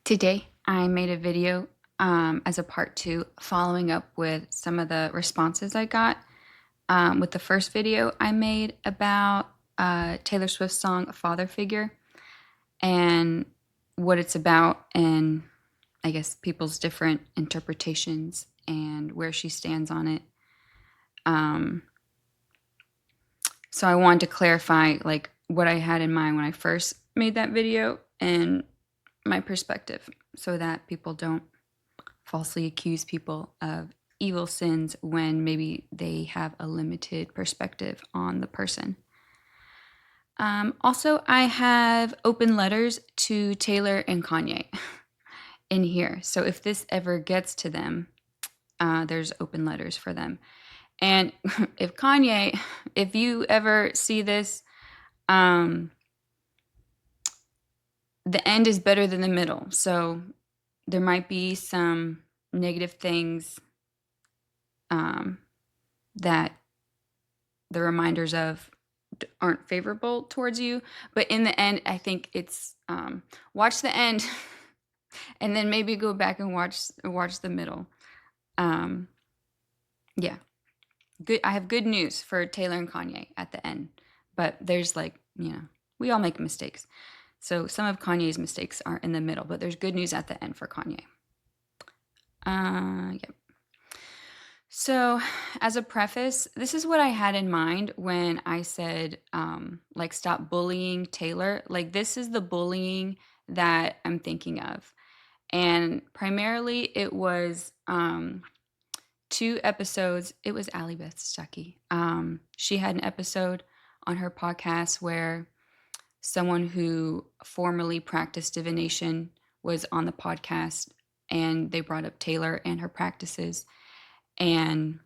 Today, I made a video as a part two, following up with some of the responses I got with the first video I made about Taylor Swift's song Father Figure and what it's about, and I guess people's different interpretations and where she stands on it. So I wanted to clarify like what I had in mind when I first made that video and my perspective so that people don't falsely accuse people of evil sins when maybe they have a limited perspective on the person. Also, I have open letters to Taylor and Kanye in here. So if this ever gets to them, there's open letters for them. And if Kanye, if you ever see this, the end is better than the middle. So there might be some negative things that the reminders of aren't favorable towards you. But in the end, I think it's watch the end and then maybe go back and watch the middle. Yeah. Good. I have good news for Taylor and Kanye at the end. But there's we all make mistakes. So some of Kanye's mistakes are in the middle, but there's good news at the end for Kanye. Yeah. So, as a preface, this is what I had in mind when I said, stop bullying Taylor. Like, this is the bullying that I'm thinking of. And primarily, it was 2 episodes. It was Allie Beth Stuckey. She had an episode on her podcast where someone who formerly practiced divination was on the podcast, and they brought up Taylor and her practices and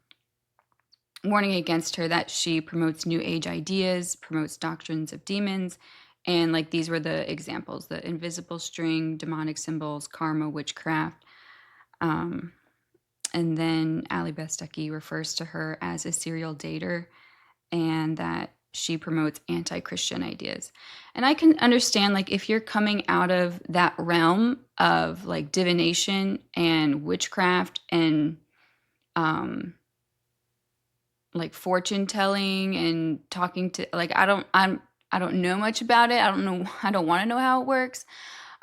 warning against her that she promotes new age ideas, promotes doctrines of demons. And like these were the examples: the invisible string, demonic symbols, karma, witchcraft. And then Allie Beth Stuckey refers to her as a serial dater and that she promotes anti-Christian ideas. And I can understand, like, if you're coming out of that realm of like divination and witchcraft and like fortune telling and talking to, like, I don't know much about it. I don't want to know how it works.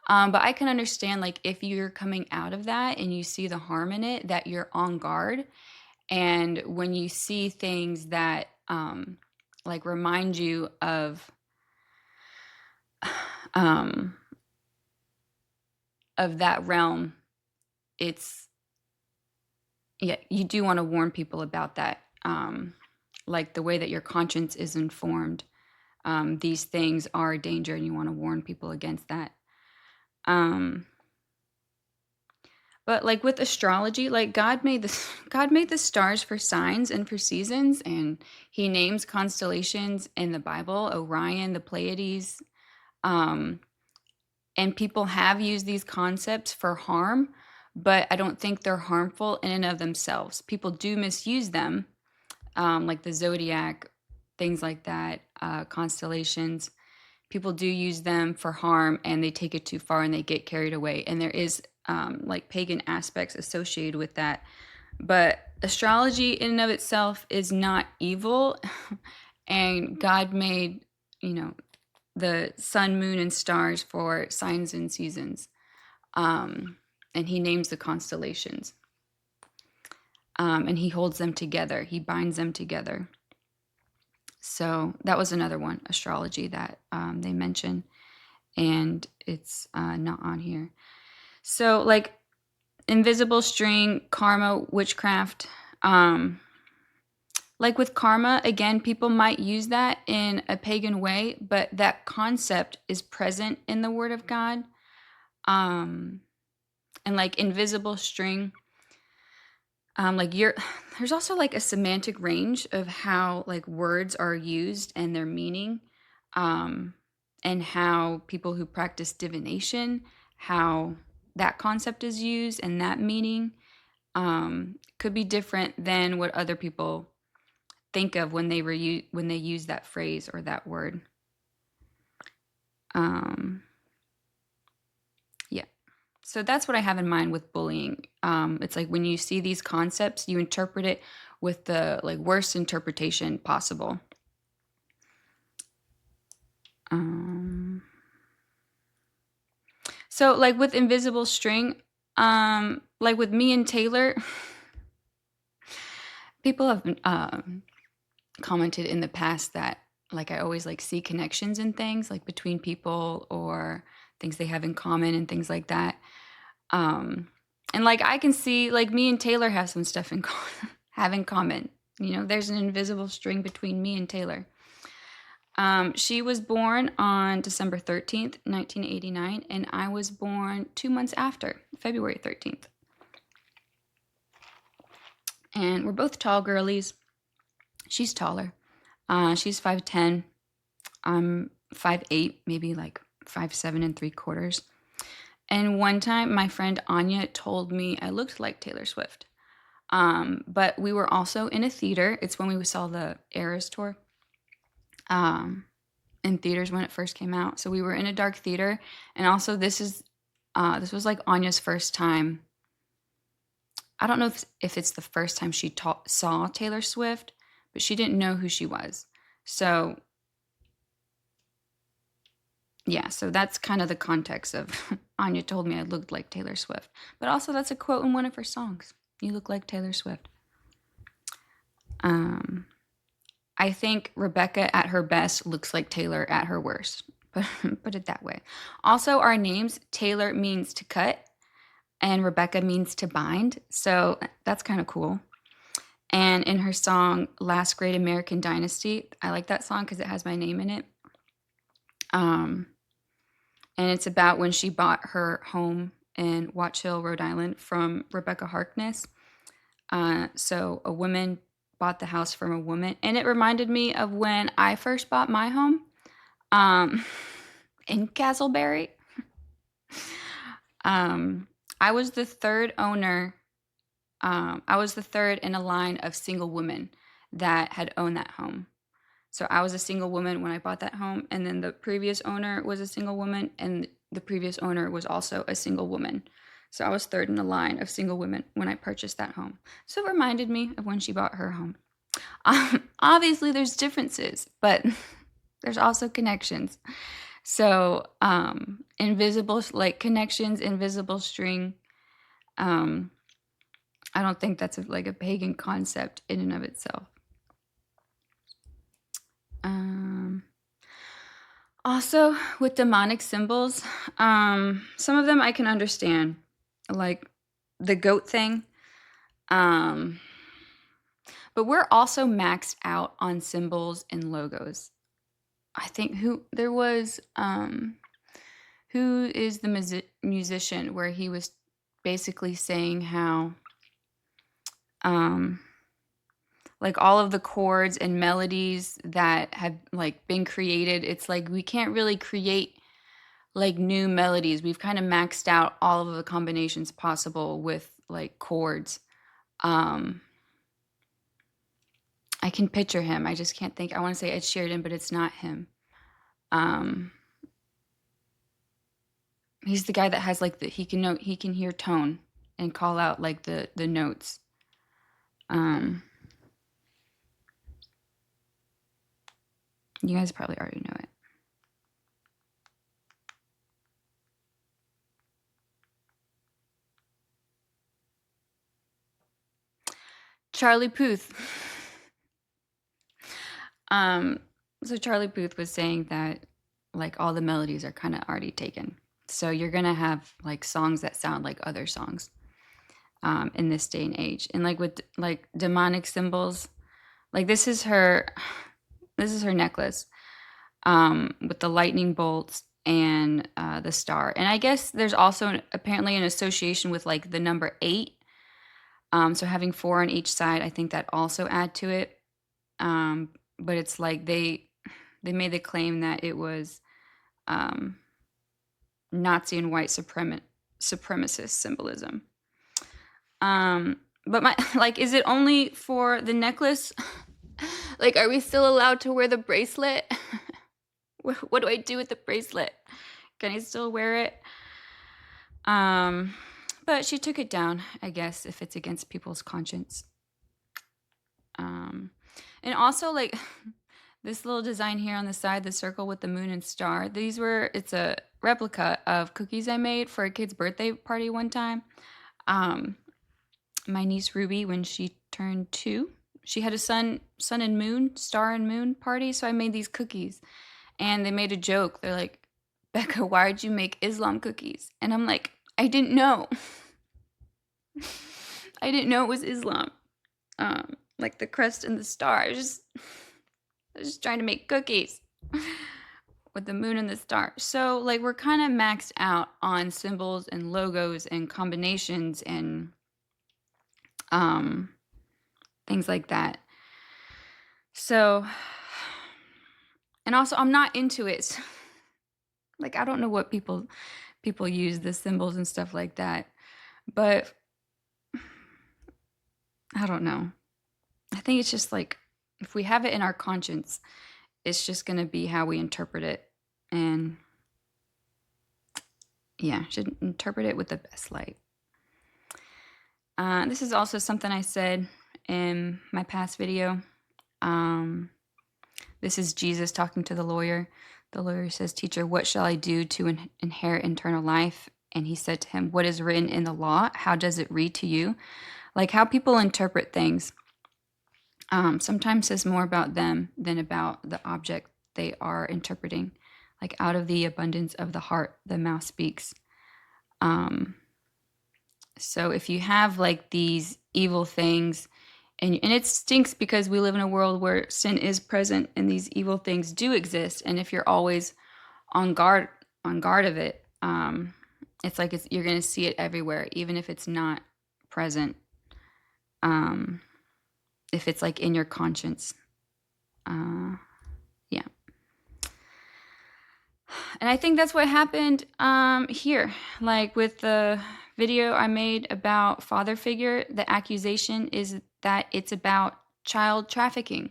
But I can understand, like, if you're coming out of that and you see the harm in it, that you're on guard. And when you see things that like remind you of that realm, it's, yeah, you do want to warn people about that. Like the way that your conscience is informed, these things are a danger, and you want to warn people against that. But like with astrology, like God made the stars for signs and for seasons, and he names constellations in the Bible: Orion, the Pleiades. And people have used these concepts for harm, but I don't think they're harmful in and of themselves. People do misuse them, like the zodiac, things like that, constellations. People do use them for harm, and they take it too far and they get carried away. And there is like pagan aspects associated with that. But astrology in and of itself is not evil. And God made, the sun, moon, and stars for signs and seasons. And he names the constellations. And he holds them together. He binds them together. So that was another one, astrology, that they mention. And it's not on here. So like invisible string, karma, witchcraft. Like with karma, again, people might use that in a pagan way, but that concept is present in the Word of God. And like invisible string, there's also like a semantic range of how like words are used and their meaning, and how people who practice divination, how that concept is used and that meaning could be different than what other people think of when they use that phrase or that word. Yeah. So that's what I have in mind with bullying. It's like when you see these concepts, you interpret it with the like worst interpretation possible. So like with invisible string, like with me and Taylor, people have commented in the past that like I always like see connections in things like between people or things they have in common and things like that. And like I can see like me and Taylor have some stuff have in common. You know, there's an invisible string between me and Taylor. She was born on December 13th, 1989, and I was born 2 months after, February 13th. And we're both tall girlies. She's taller. She's 5'10". I'm 5'8", maybe like 5'7 3/4". And one time my friend Anya told me I looked like Taylor Swift. But we were also in a theater. It's when we saw the Eras tour in theaters when it first came out. So we were in a dark theater. And also this was like Anya's first time. I don't know if it's the first time she saw Taylor Swift, but she didn't know who she was. So yeah, so that's kind of the context of Anya told me I looked like Taylor Swift. But also that's a quote in one of her songs. You look like Taylor Swift. I think Rebecca at her best looks like Taylor at her worst. Put it that way. Also, our names, Taylor means to cut and Rebecca means to bind. So that's kind of cool. And in her song, Last Great American Dynasty, I like that song because it has my name in it. And it's about when she bought her home in Watch Hill, Rhode Island from Rebecca Harkness. So a woman bought the house from a woman. And it reminded me of when I first bought my home in Castleberry. I was the third owner. I was the third in a line of single women that had owned that home. So I was a single woman when I bought that home, and then the previous owner was a single woman, and the previous owner was also a single woman. So I was third in a line of single women when I purchased that home. So it reminded me of when she bought her home. Obviously, there's differences, but there's also connections. So invisible, like connections, invisible string. I don't think that's like a pagan concept in and of itself. Also, with demonic symbols, some of them I can understand, like the goat thing. But we're also maxed out on symbols and logos. I think who is the musician where he was basically saying how like all of the chords and melodies that have like been created, it's like we can't really create like new melodies. We've kind of maxed out all of the combinations possible with like chords. I can picture him. I just can't think. I want to say Ed Sheeran, but it's not him. He's the guy that has like he can hear tone and call out like the notes. You guys probably already know it. Charlie Puth. So Charlie Puth was saying that like all the melodies are kind of already taken. So you're gonna have like songs that sound like other songs in this day and age. And like with like demonic symbols, like this is her necklace with the lightning bolts and the star. And I guess there's also apparently an association with like the number 8. So having 4 on each side, I think that also add to it. But it's like they made the claim that it was Nazi and white supremacist symbolism. But my like, is it only for the necklace? Like, are we still allowed to wear the bracelet? What do I do with the bracelet? Can I still wear it? Um, but she took it down, I guess, if it's against people's conscience. Um, and also, like, this little design here on the side, the circle with the moon and star, it's a replica of cookies I made for a kid's birthday party one time. Um, my niece Ruby, when she turned 2, she had a star and moon party, so I made these cookies. And they made a joke. They're like, Becca, why'd you make Islam cookies? And I'm like, I didn't know. I didn't know it was Islam. Like the crest and the star. I was just trying to make cookies with the moon and the star. So, like, we're kind of maxed out on symbols and logos and combinations and things like that. So, and also, I'm not into it. Like, I don't know what people use the symbols and stuff like that, but I don't know. I think it's just like, if we have it in our conscience, it's just going to be how we interpret it. And yeah, should interpret it with the best light. This is also something I said in my past video. This is Jesus talking to the lawyer. The lawyer says, "Teacher, what shall I do to inherit eternal life?" And he said to him, "What is written in the law? How does it read to you?" Like, how people interpret things sometimes says more about them than about the object they are interpreting. Like, out of the abundance of the heart, the mouth speaks. So if you have like these evil things, and it stinks because we live in a world where sin is present and these evil things do exist. And if you're always on guard of it, it's like you're going to see it everywhere, even if it's not present. If it's like in your conscience. Yeah. And I think that's what happened here. Like with the video I made about father figure, the accusation is that it's about child trafficking.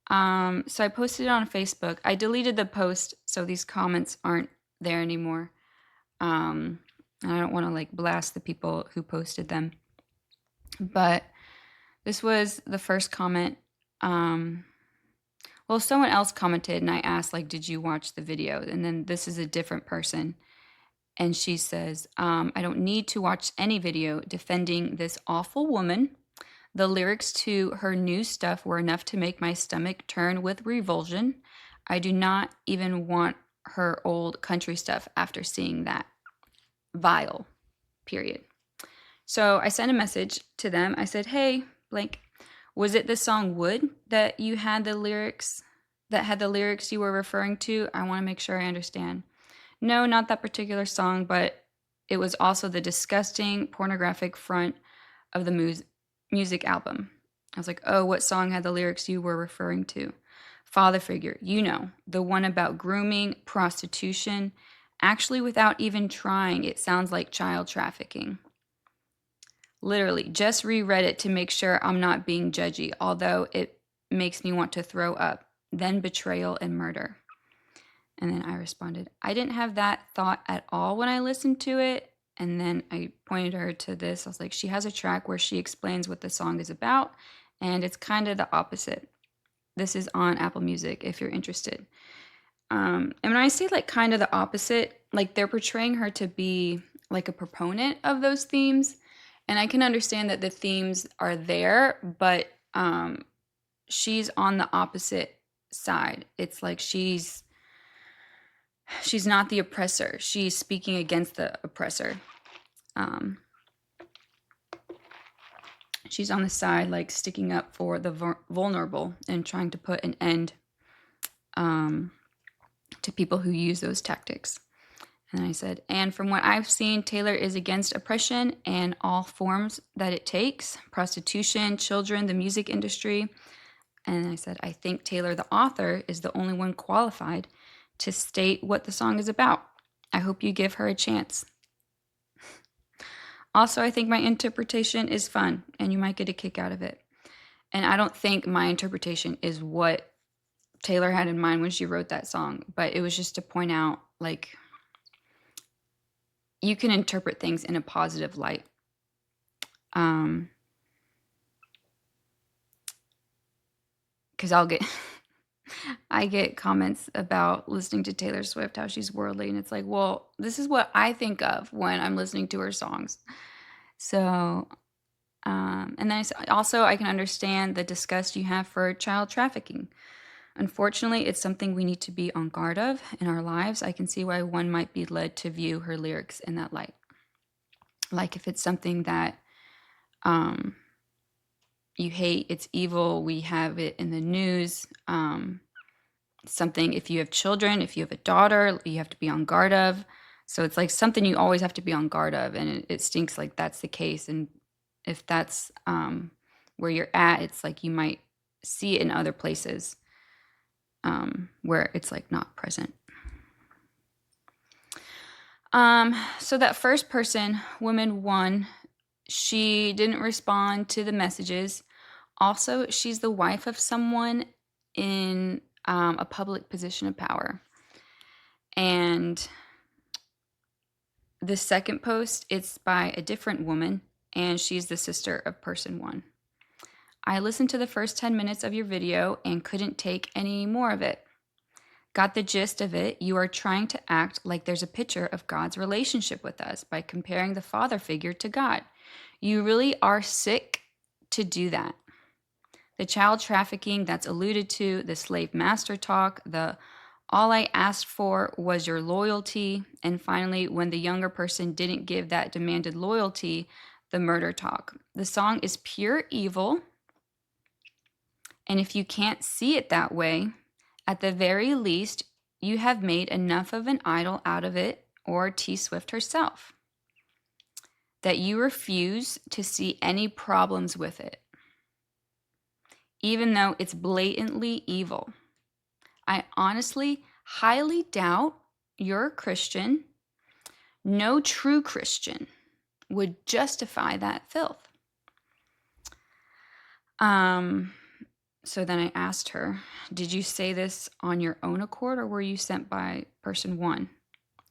So I posted it on Facebook. I deleted the post, so these comments aren't there anymore. And I don't want to like blast the people who posted them. But this was the first comment. Well, someone else commented and I asked, like, did you watch the video? And then this is a different person. And she says, I don't need to watch any video defending this awful woman. The lyrics to her new stuff were enough to make my stomach turn with revulsion. I do not even want her old country stuff after seeing that. Vile, period. So I sent a message to them. I said, hey, blank, was it the song Wood that you had the lyrics, you were referring to? I want to make sure I understand. No, not that particular song, but it was also the disgusting pornographic front of the music album. I was like, oh, what song had the lyrics you were referring to? Father figure, you know, the one about grooming, prostitution. Actually, without even trying, it sounds like child trafficking. Literally, just reread it to make sure I'm not being judgy, although it makes me want to throw up. Then betrayal and murder. And then I responded, I didn't have that thought at all when I listened to it. And then I pointed her to this. I was like, she has a track where she explains what the song is about, and it's kind of the opposite. This is on Apple Music if you're interested. And when I say like kind of the opposite, like they're portraying her to be like a proponent of those themes. And I can understand that the themes are there, but she's on the opposite side. It's like she's not the oppressor. She's speaking against the oppressor. She's on the side, like sticking up for the vulnerable and trying to put an end to people who use those tactics. And I said, and from what I've seen, Taylor is against oppression and all forms that it takes, prostitution, children, the music industry. And I said, I think Taylor, the author, is the only one qualified to state what the song is about. I hope you give her a chance. Also, I think my interpretation is fun, and you might get a kick out of it. And I don't think my interpretation is what Taylor had in mind when she wrote that song, but it was just to point out, like, you can interpret things in a positive light. Because I get comments about listening to Taylor Swift, how she's worldly, and it's like, well, this is what I think of when I'm listening to her songs. So, and then also I can understand the disgust you have for child trafficking. Unfortunately, it's something we need to be on guard of in our lives. I can see why one might be led to view her lyrics in that light. Like if it's something that you hate, it's evil, we have it in the news. Something, if you have children, if you have a daughter, you have to be on guard of. So it's like something you always have to be on guard of, and it stinks like that's the case. And if that's where you're at, it's like you might see it in other places where it's like not present. So that first person, woman 1, she didn't respond to the messages. Also, she's the wife of someone in a public position of power. And the second post, it's by a different woman, and she's the sister of person 1. I listened to the first 10 minutes of your video and couldn't take any more of it. Got the gist of it. You are trying to act like there's a picture of God's relationship with us by comparing the father figure to God. You really are sick to do that. The child trafficking that's alluded to, the slave master talk, the all I asked for was your loyalty, and finally, when the younger person didn't give that demanded loyalty, the murder talk. The song is pure evil, and if you can't see it that way, at the very least, you have made enough of an idol out of it, or T. Swift herself, that you refuse to see any problems with it, even though it's blatantly evil. I honestly highly doubt you're a Christian. No true Christian would justify that filth. So then I asked her, did you say this on your own accord, or were you sent by person 1?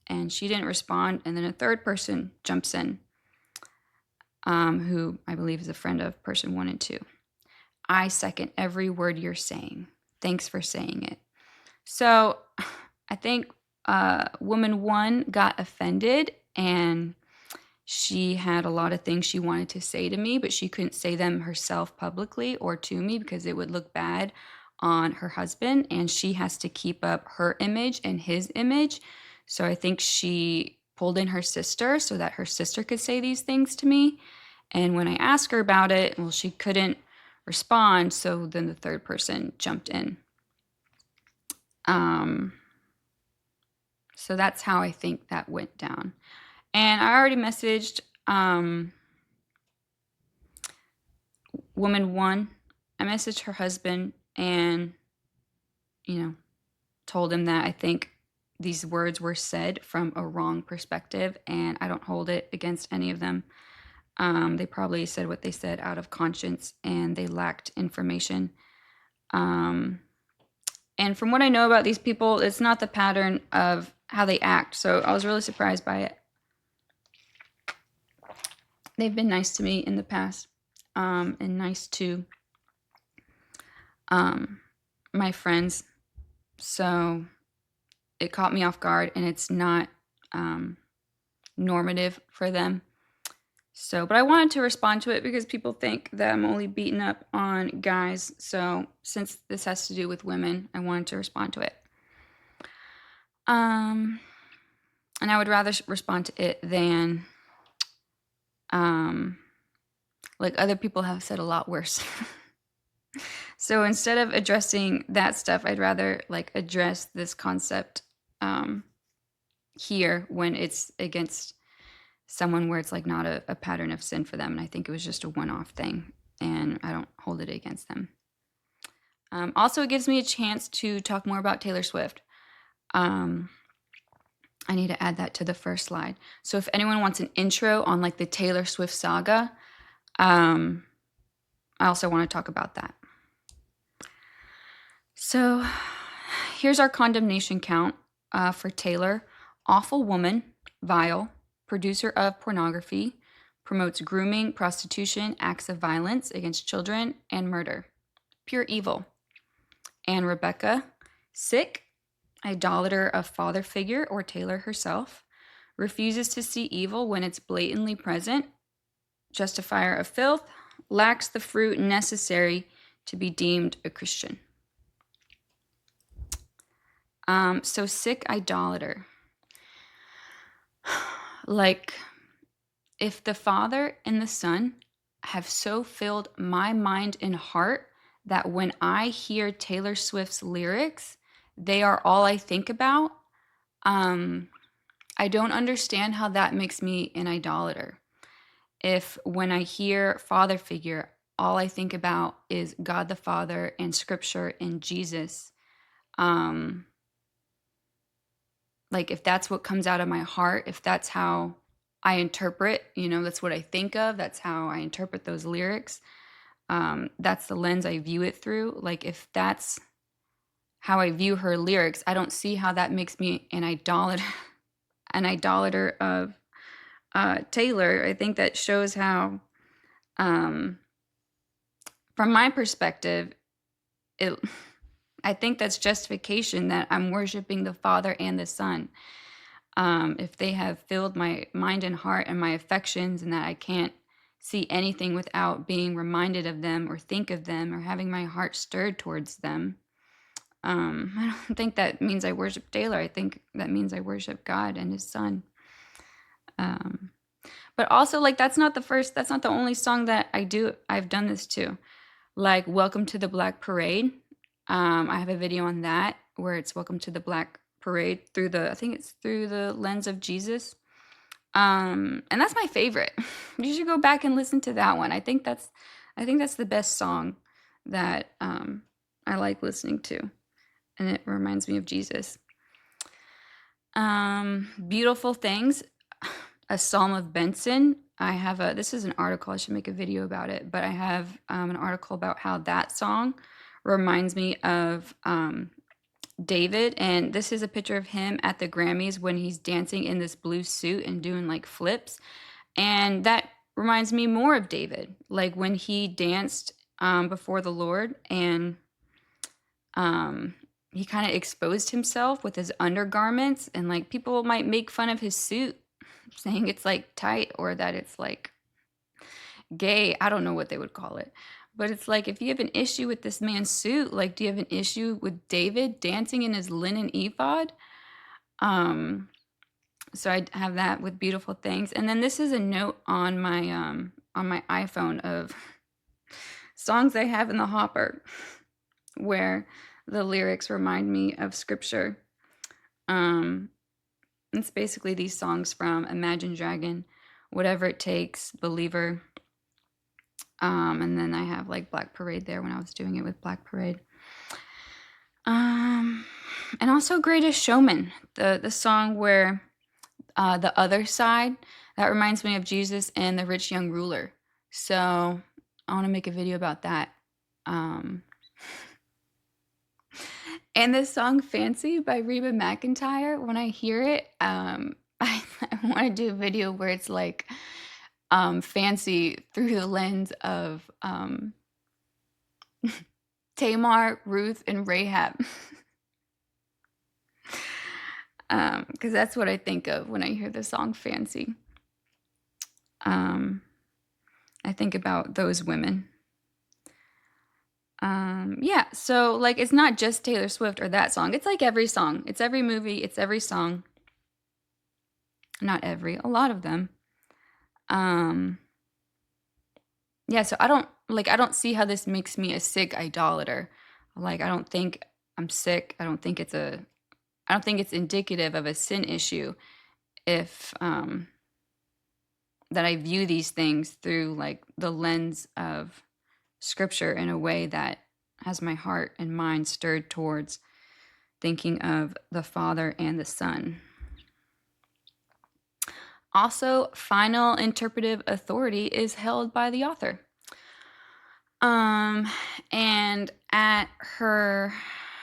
And she didn't respond. And then a third person jumps in, who I believe is a friend of person 1 and 2. I second every word you're saying. Thanks for saying it. So I think woman 1 got offended, and she had a lot of things she wanted to say to me, but she couldn't say them herself publicly or to me because it would look bad on her husband, and she has to keep up her image and his image. So I think she pulled in her sister so that her sister could say these things to me. And when I asked her about it, well, she couldn't respond, so then the third person jumped in. So that's how I think that went down. And I already messaged woman 1. I messaged her husband and, told him that I think these words were said from a wrong perspective, and I don't hold it against any of them. They probably said what they said out of conscience, and they lacked information. And from what I know about these people, it's not the pattern of how they act. So I was really surprised by it. They've been nice to me in the past, and nice to my friends. So it caught me off guard, and it's not normative for them. So, but I wanted to respond to it because people think that I'm only beating up on guys. So since this has to do with women, I wanted to respond to it. And I would rather respond to it than, like other people have said a lot worse. So instead of addressing that stuff, I'd rather like address this concept here when it's against someone where it's like not a pattern of sin for them. And I think it was just a one-off thing, and I don't hold it against them. Also, it gives me a chance to talk more about Taylor Swift. I need to add that to the first slide. So if anyone wants an intro on like the Taylor Swift saga, I also want to talk about that. So here's our condemnation count for Taylor. Awful woman, vile, producer of pornography, promotes grooming, prostitution, acts of violence against children, and murder. Pure evil. And Rebecca, sick, idolater of father figure or Taylor herself, refuses to see evil when it's blatantly present, justifier of filth, lacks the fruit necessary to be deemed a Christian. So sick idolater. Like, if the Father and the Son have so filled my mind and heart that when I hear Taylor Swift's lyrics, they are all I think about, I don't understand how that makes me an idolater. If when I hear father figure, all I think about is God the Father and Scripture and Jesus, like if that's what comes out of my heart, if that's how I interpret, that's what I think of, that's how I interpret those lyrics, that's the lens I view it through. Like if that's how I view her lyrics, I don't see how that makes me an idolater, an idolater of Taylor. I think that shows how, from my perspective, I think that's justification that I'm worshiping the Father and the Son. If they have filled my mind and heart and my affections, and that I can't see anything without being reminded of them or think of them or having my heart stirred towards them, I don't think that means I worship Taylor. I think that means I worship God and His Son. But also, like, that's not the only song that I've done this to. Like, Welcome to the Black Parade. I have a video on that where it's Welcome to the Black Parade I think it's through the lens of Jesus. And that's my favorite. You should go back and listen to that one. I think that's the best song that I like listening to. And it reminds me of Jesus. Beautiful Things, a Psalm of Benson. This is an article, I should make a video about it, but I have an article about how that song reminds me of David. And this is a picture of him at the Grammys when he's dancing in this blue suit and doing like flips. And that reminds me more of David, like when he danced before the Lord, and he kind of exposed himself with his undergarments, and like people might make fun of his suit, saying it's like tight or that it's like gay. I don't know what they would call it. But it's like, if you have an issue with this man's suit, like, do you have an issue with David dancing in his linen ephod? So I have that with Beautiful Things. And then this is a note on my iPhone of songs I have in the hopper where the lyrics remind me of Scripture. It's basically these songs from Imagine Dragon, Whatever It Takes, Believer. And then I have like Black Parade there when I was doing it with Black Parade. And also Greatest Showman, the song where the other side, that reminds me of Jesus and the rich young ruler. So I want to make a video about that. And this song Fancy by Reba McEntire, when I hear it, I want to do a video where it's like fancy through the lens of Tamar, Ruth, and Rahab. Because that's what I think of when I hear the song Fancy. I think about those women. Yeah, so like it's not just Taylor Swift or that song. It's like every song. It's every movie. It's every song. Not every, a lot of them. Yeah, so I don't see how this makes me a sick idolater. Like, I don't think I'm sick. I don't think it's indicative of a sin issue if that I view these things through like the lens of Scripture in a way that has my heart and mind stirred towards thinking of the Father and the Son. Also, final interpretive authority is held by the author. And at her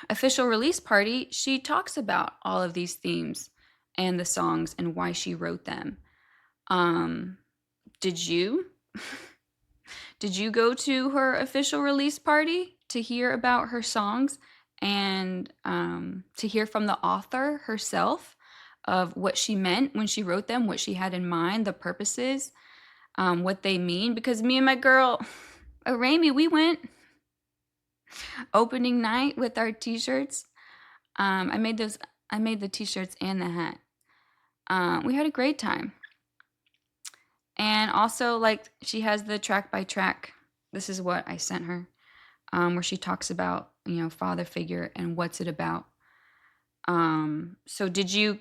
official release party, she talks about all of these themes and the songs and why she wrote them. Um, did you? Did you go to her official release party to hear about her songs and to hear from the author herself of what she meant when she wrote them, what she had in mind, the purposes, what they mean? Because me and my girl, Rami, we went opening night with our t-shirts. I made those. I made the t-shirts and the hat. We had a great time. And also, like, she has the track by track. This is what I sent her, where she talks about, father figure and what's it about. So did you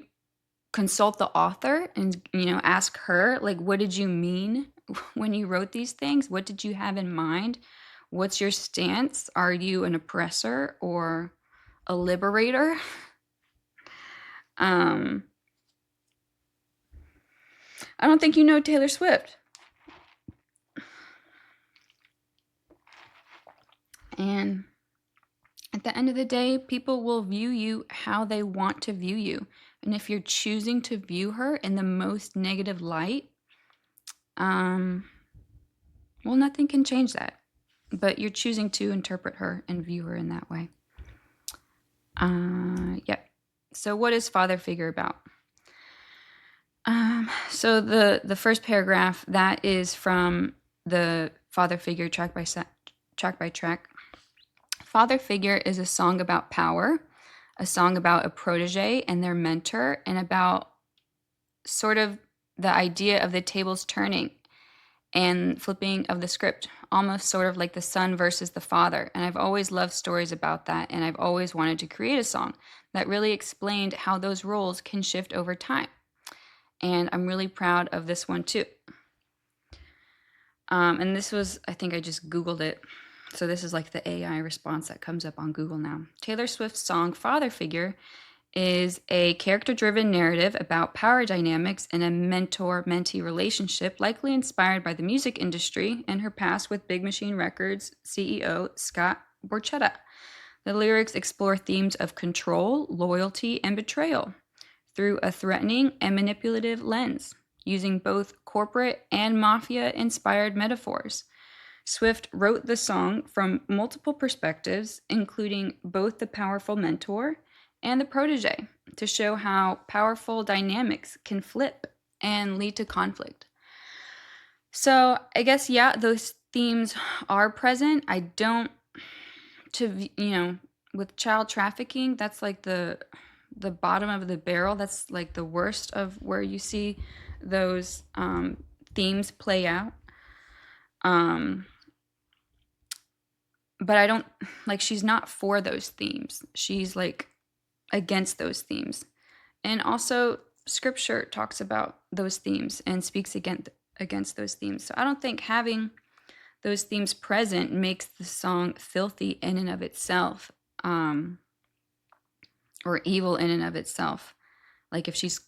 consult the author and, ask her, like, what did you mean when you wrote these things? What did you have in mind? What's your stance? Are you an oppressor or a liberator? I don't think you know Taylor Swift. And at the end of the day, people will view you how they want to view you. And if you're choosing to view her in the most negative light, well, nothing can change that. But you're choosing to interpret her and view her in that way. Yep. So what is father figure about? So the first paragraph, that is from the father figure track by track. Father figure is a song about power, a song about a protege and their mentor, and about sort of the idea of the tables turning and flipping of the script, almost sort of like the son versus the father. And I've always loved stories about that, and I've always wanted to create a song that really explained how those roles can shift over time. And I'm really proud of this one too. And this was, I think I just Googled it. So this is like the AI response that comes up on Google now. Taylor Swift's song Father Figure is a character-driven narrative about power dynamics in a mentor-mentee relationship, likely inspired by the music industry and her past with Big Machine Records CEO Scott Borchetta. The lyrics explore themes of control, loyalty, and betrayal through a threatening and manipulative lens, using both corporate and mafia-inspired metaphors. Swift wrote the song from multiple perspectives, including both the powerful mentor and the protege, to show how powerful dynamics can flip and lead to conflict. So I guess, yeah, those themes are present. I don't, with child trafficking, that's like the bottom of the barrel. That's like the worst of where you see those themes play out. But I don't, like, she's not for those themes. She's like against those themes. And also scripture talks about those themes and speaks against those themes. So I don't think having those themes present makes the song filthy in and of itself, or evil in and of itself. Like if she's,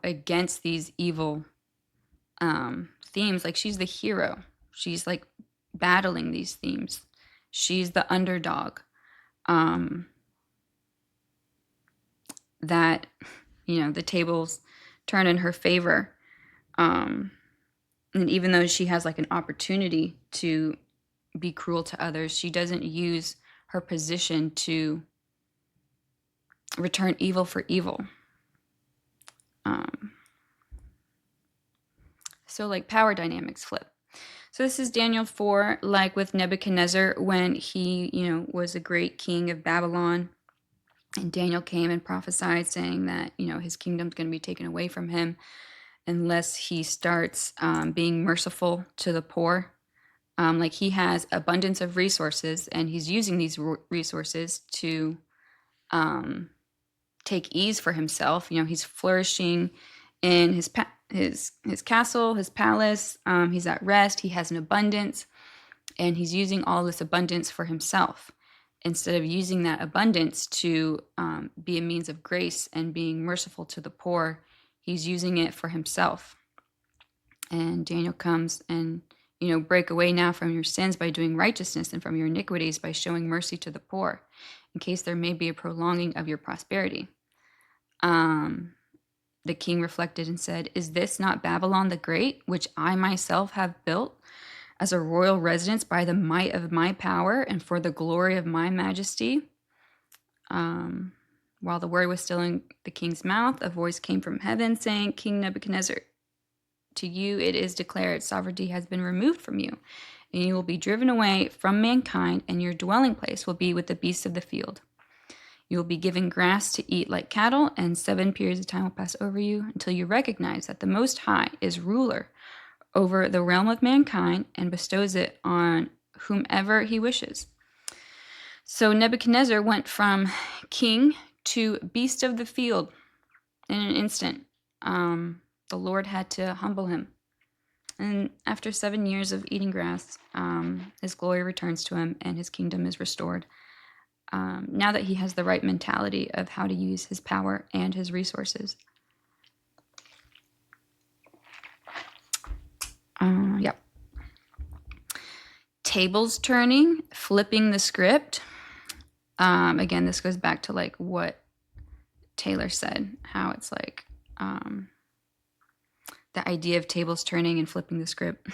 against these evil themes, like she's the hero. She's like battling these themes. She's the underdog. That, the tables turn in her favor. And even though she has like an opportunity to be cruel to others, she doesn't use her position to return evil for evil. So like power dynamics flip. So this is Daniel 4, like with Nebuchadnezzar when he, was a great king of Babylon. And Daniel came and prophesied saying that, his kingdom's going to be taken away from him unless he starts being merciful to the poor. Like he has abundance of resources and he's using these resources to take ease for himself. He's flourishing in his castle, his palace. He's at rest. He has an abundance and he's using all this abundance for himself, instead of using that abundance to be a means of grace and being merciful to the poor. He's using it for himself. And Daniel comes and, break away now from your sins by doing righteousness and from your iniquities by showing mercy to the poor, in case there may be a prolonging of your prosperity. The king reflected and said, "Is this not Babylon the Great, which I myself have built as a royal residence by the might of my power and for the glory of my majesty?" While the word was still in the king's mouth, a voice came from heaven saying, "King Nebuchadnezzar, to you it is declared, sovereignty has been removed from you, and you will be driven away from mankind, and your dwelling place will be with the beasts of the field. You will be given grass to eat like cattle, and 7 periods of time will pass over you until you recognize that the Most High is ruler over the realm of mankind and bestows it on whomever he wishes." So Nebuchadnezzar went from king to beast of the field in an instant. The Lord had to humble him. And after 7 years of eating grass, his glory returns to him and his kingdom is restored. Now that he has the right mentality of how to use his power and his resources. Yep. Tables turning, flipping the script. Again, this goes back to like what Taylor said, how it's like the idea of tables turning and flipping the script.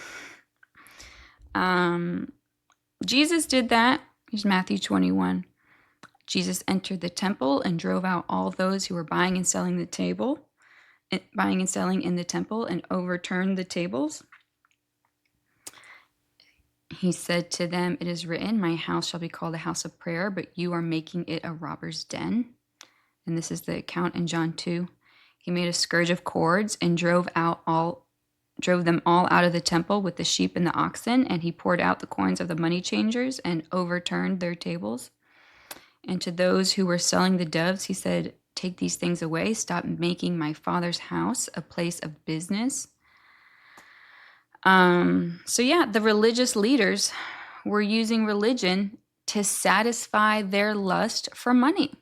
Jesus did that. Here's Matthew 21. Jesus entered the temple and drove out all those who were buying and selling in the temple, and overturned the tables. He said to them, "It is written, my house shall be called a house of prayer, but you are making it a robber's den." And this is the account in John 2. He made a scourge of cords and drove them all out of the temple with the sheep and the oxen, and he poured out the coins of the money changers and overturned their tables. And to those who were selling the doves, he said, "Take these things away. Stop making my Father's house a place of business." So yeah, the religious leaders were using religion to satisfy their lust for money.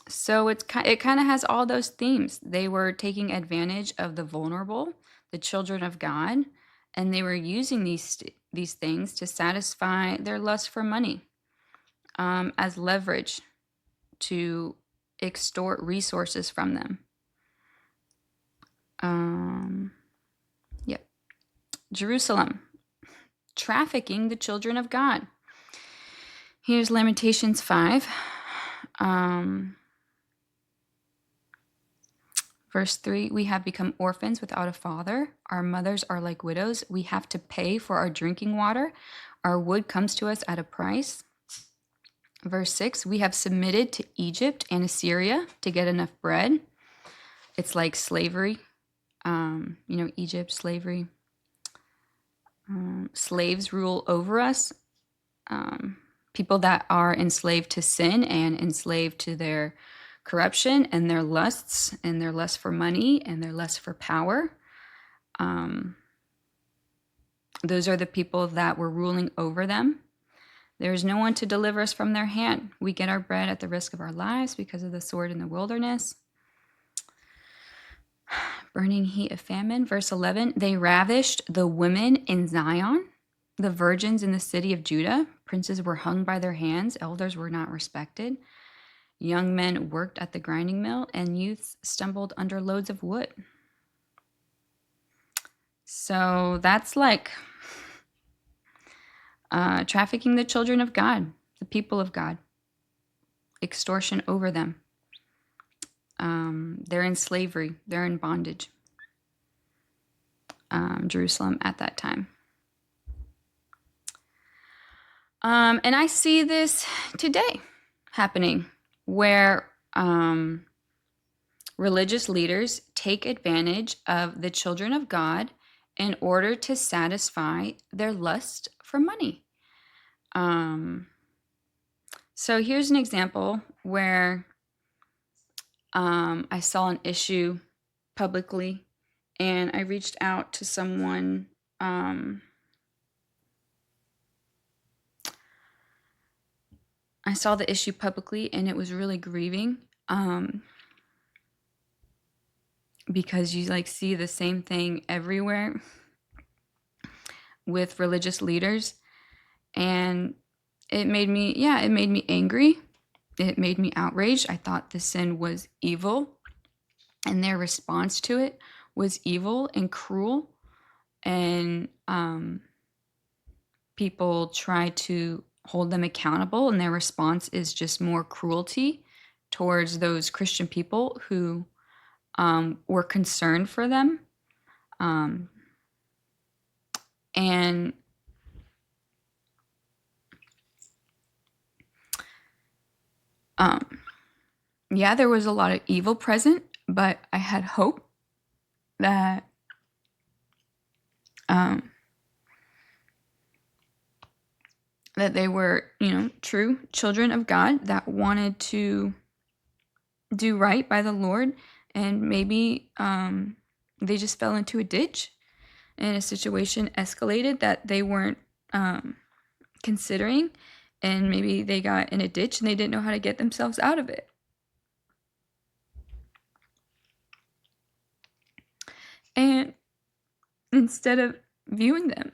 So it kind of has all those themes. They were taking advantage of the vulnerable, the children of God, and they were using these things to satisfy their lust for money as leverage to extort resources from them. Yep. Jerusalem, trafficking the children of God. Here's Lamentations 5. Verse 3, "We have become orphans without a father. Our mothers are like widows. We have to pay for our drinking water. Our wood comes to us at a price." Verse 6, "We have submitted to Egypt and Assyria to get enough bread." It's like slavery. Egypt, slavery. Slaves rule over us. People that are enslaved to sin and enslaved to their corruption and their lusts and their lust for money and their lust for power. Those are the people that were ruling over them. There is no one to deliver us from their hand. We get our bread at the risk of our lives because of the sword in the wilderness. Burning heat of famine. Verse 11, "They ravished the women in Zion, the virgins in the city of Judah. Princes were hung by their hands. Elders were not respected. Young men worked at the grinding mill, and youths stumbled under loads of wood." So that's like trafficking the children of God, the people of God. Extortion over them. They're in slavery. They're in bondage. Jerusalem at that time. And I see this today happening, where religious leaders take advantage of the children of God in order to satisfy their lust for money. So here's an example where I saw an issue publicly, and I reached out to someone. I saw the issue publicly, and it was really grieving, because you like see the same thing everywhere with religious leaders, and it made me angry. It made me outraged. I thought the sin was evil. and their response to it was evil and cruel, and people try to hold them accountable, and their response is just more cruelty towards those Christian people who were concerned for them. And yeah, there was a lot of evil present, but I had hope that that they were, true children of God that wanted to do right by the Lord, and maybe they just fell into a ditch, and a situation escalated that they weren't considering, and maybe they got in a ditch and they didn't know how to get themselves out of it. And instead of viewing them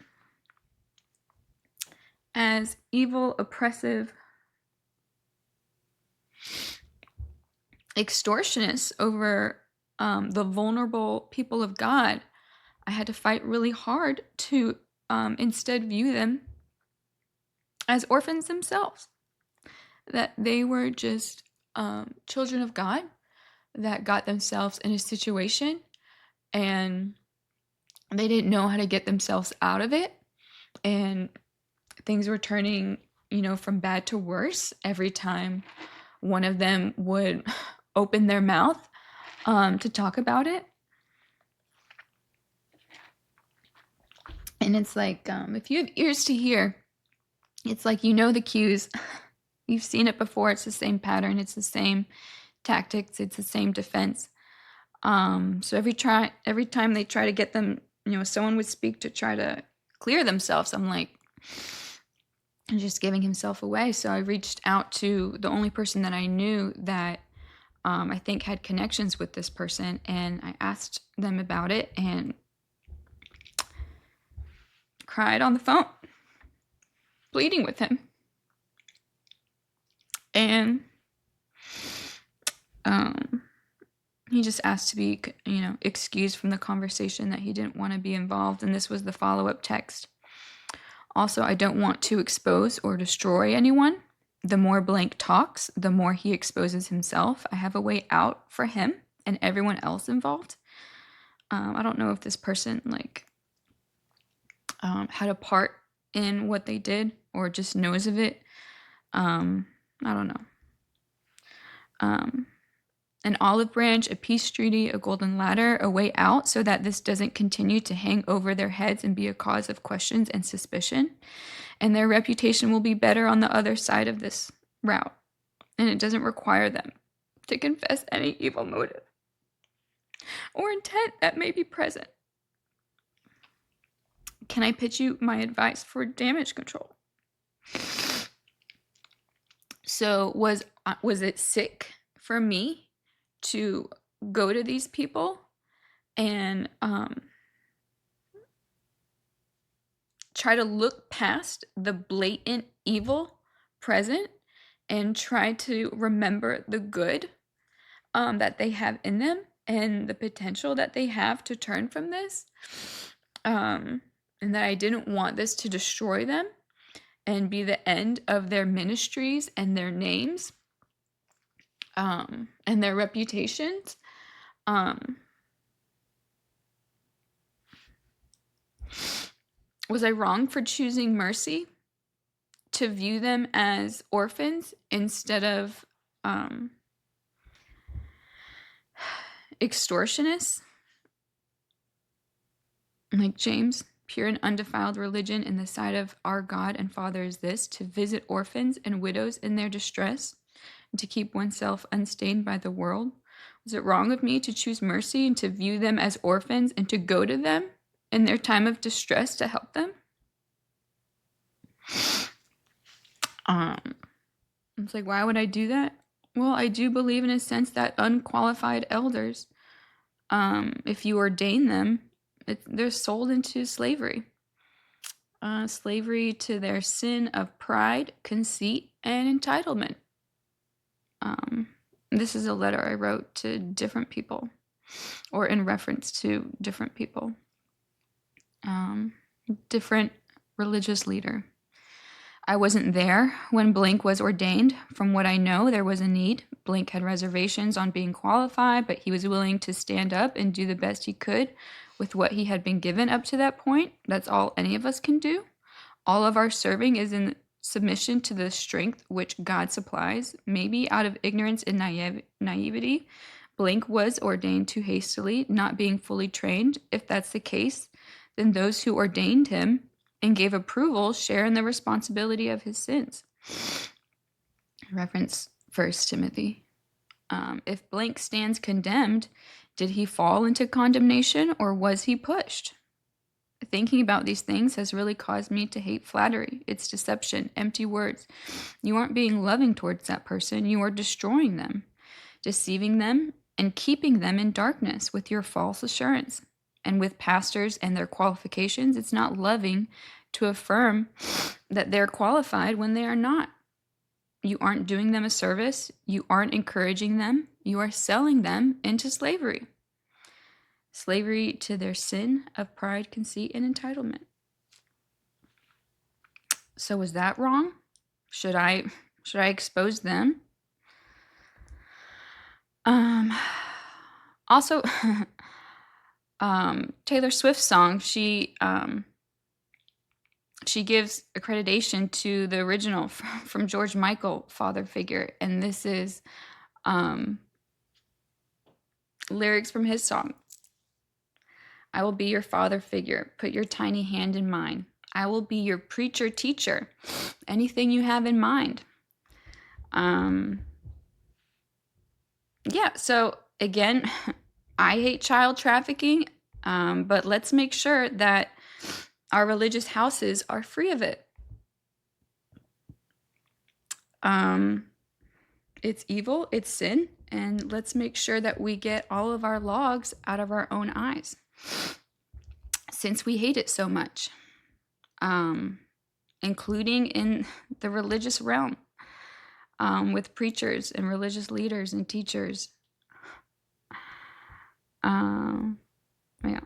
as evil, oppressive, extortionists over the vulnerable people of God, I had to fight really hard to instead view them as orphans themselves, that they were just children of God that got themselves in a situation and they didn't know how to get themselves out of it, and things were turning, from bad to worse every time one of them would open their mouth to talk about it. And it's like, if you have ears to hear, it's like, the cues. You've seen it before. It's the same pattern. It's the same tactics. It's the same defense. So every time they try to get them, someone would speak to try to clear themselves, I'm like, just giving himself away. So I reached out to the only person that I knew that I think had connections with this person, and I asked them about it and cried on the phone, pleading with him. And he just asked to be, excused from the conversation, that he didn't want to be involved. And this was the follow-up text. Also, I don't want to expose or destroy anyone. The more Blank talks, the more he exposes himself. I have a way out for him and everyone else involved. I don't know if this person had a part in what they did or just knows of it. I don't know. An olive branch, a peace treaty, a golden ladder, a way out, so that this doesn't continue to hang over their heads and be a cause of questions and suspicion. And their reputation will be better on the other side of this route. And it doesn't require them to confess any evil motive or intent that may be present. Can I pitch you my advice for damage control? So was it sick for me to go to these people and try to look past the blatant evil present and try to remember the good that they have in them and the potential that they have to turn from this, and that I didn't want this to destroy them and be the end of their ministries and their names and their reputations. Was I wrong for choosing mercy, to view them as orphans instead of extortionists? Like James, pure and undefiled religion in the sight of our God and Father is this, to visit orphans and widows in their distress, and to keep oneself unstained by the world. Was it wrong of me to choose mercy and to view them as orphans and to go to them in their time of distress to help them? It's like, why would I do that? Well, I do believe in a sense that unqualified elders, if you ordain them, they're sold into slavery. Slavery to their sin of pride, conceit, and entitlement. This is a letter I wrote to different people. or in reference to different people, different religious leader. I wasn't there when Blink was ordained. From what I know, there was a need. Blink had reservations on being qualified, but he was willing to stand up and do the best he could with what he had been given up to that point. That's all any of us can do. All of our serving is in submission to the strength which God supplies. Maybe out of ignorance and naivety, Blink was ordained too hastily, not being fully trained. If that's the case, then those who ordained him and gave approval share in the responsibility of his sins. Reference 1 Timothy. If Blink stands condemned, did he fall into condemnation or was he pushed? Thinking about these things has really caused me to hate flattery. It's deception, empty words. You aren't being loving towards that person. You are destroying them, deceiving them, and keeping them in darkness with your false assurance. And with pastors and their qualifications, it's not loving to affirm that they're qualified when they are not. You aren't doing them a service. You aren't encouraging them. You are selling them into slavery. Slavery to their sin of pride, conceit, and entitlement. So was that wrong? Should I expose them? Also, Taylor Swift's song, she gives accreditation to the original from George Michael, father figure, and this is lyrics from his song. I will be your father figure. Put your tiny hand in mine. I will be your preacher teacher. Anything you have in mind. Yeah, so again, I hate child trafficking, but let's make sure that our religious houses are free of it. It's evil, it's sin, and let's make sure that we get all of our logs out of our own eyes, since we hate it so much, including in the religious realm, with preachers and religious leaders and teachers. Yeah.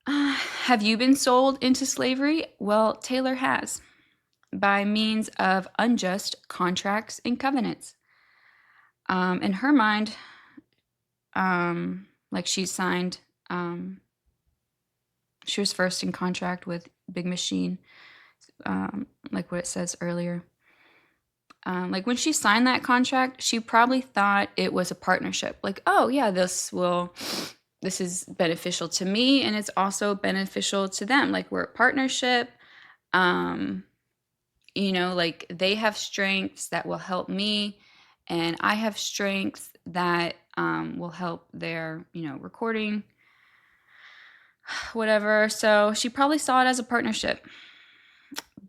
Have you been sold into slavery? Well, Taylor has, by means of unjust contracts and covenants. In her mind, like she signed, she was first in contract with Big Machine, like what it says earlier. Like when she signed that contract, she probably thought it was a partnership. Like, oh yeah, this is beneficial to me and it's also beneficial to them. Like we're a partnership. Like they have strengths that will help me and I have strengths that will help their, recording, whatever. So she probably saw it as a partnership.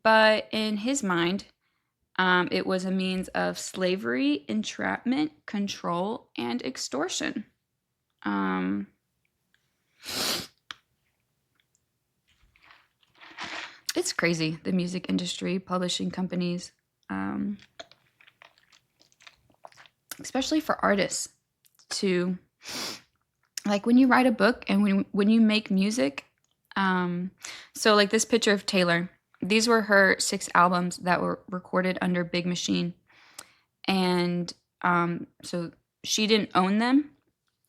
But in his mind, it was a means of slavery, entrapment, control, and extortion. It's crazy, the music industry, publishing companies, especially for artists to, like when you write a book and when you make music. So like this picture of Taylor, these were her 6 albums that were recorded under Big Machine. And so she didn't own them.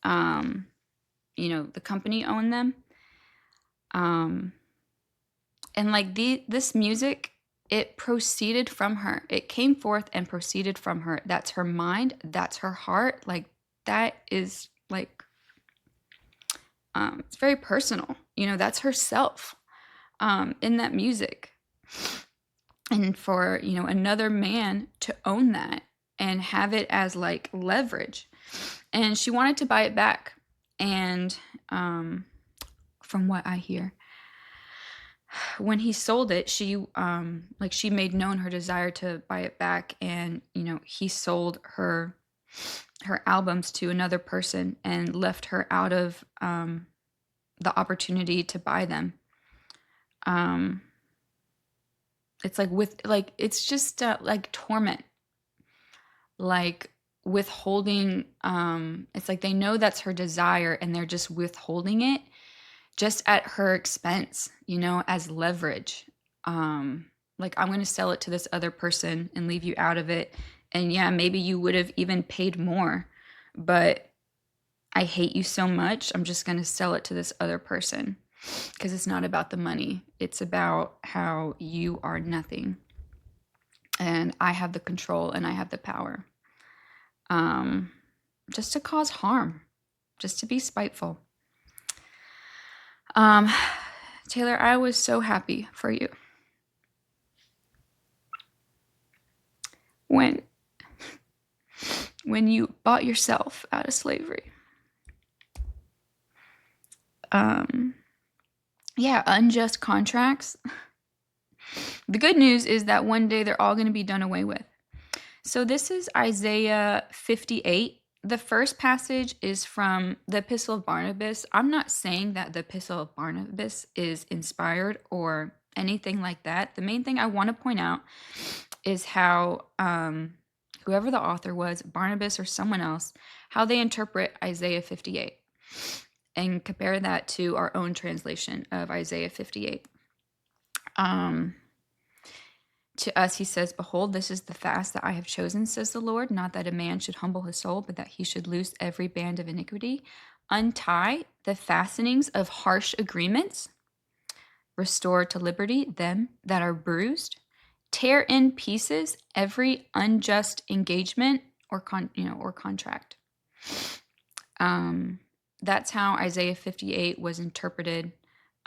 The company owned them. And like this music, it proceeded from her. It came forth and proceeded from her. That's her mind. That's her heart. Like that is like, it's very personal. That's herself in that music. And for, another man to own that and have it as like leverage. And she wanted to buy it back. And from what I hear, when he sold it, she made known her desire to buy it back. And, he sold her albums to another person and left her out of the opportunity to buy them. It's like it's just like torment. Like withholding, it's like they know that's her desire and they're just withholding it just at her expense, as leverage. Like, I'm going to sell it to this other person and leave you out of it. And yeah, maybe you would have even paid more, but I hate you so much. I'm just going to sell it to this other person because it's not about the money. It's about how you are nothing and I have the control and I have the power. Just to cause harm, just to be spiteful. Taylor, I was so happy for you when you bought yourself out of slavery. Yeah, unjust contracts. The good news is that one day they're all going to be done away with. So this is Isaiah 58. The first passage is from the Epistle of Barnabas. I'm not saying that the Epistle of Barnabas is inspired or anything like that. The main thing I want to point out is how whoever the author was, Barnabas or someone else, how they interpret Isaiah 58 and compare that to our own translation of Isaiah 58. To us, he says, "Behold, this is the fast that I have chosen, says the Lord, not that a man should humble his soul, but that he should loose every band of iniquity, untie the fastenings of harsh agreements, restore to liberty them that are bruised, tear in pieces every unjust engagement or contract." That's how Isaiah 58 was interpreted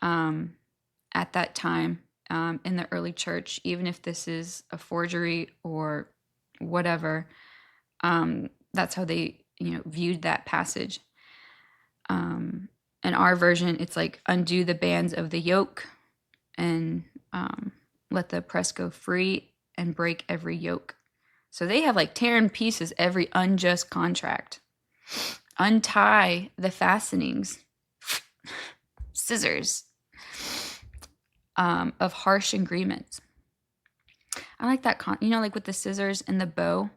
at that time. In the early church, even if this is a forgery or whatever, that's how they, viewed that passage. In our version, it's like undo the bands of the yoke and let the oppressed go free and break every yoke. So they have like tear in pieces every unjust contract. Untie the fastenings, scissors. Of harsh agreements. I like that, like with the scissors and the bow.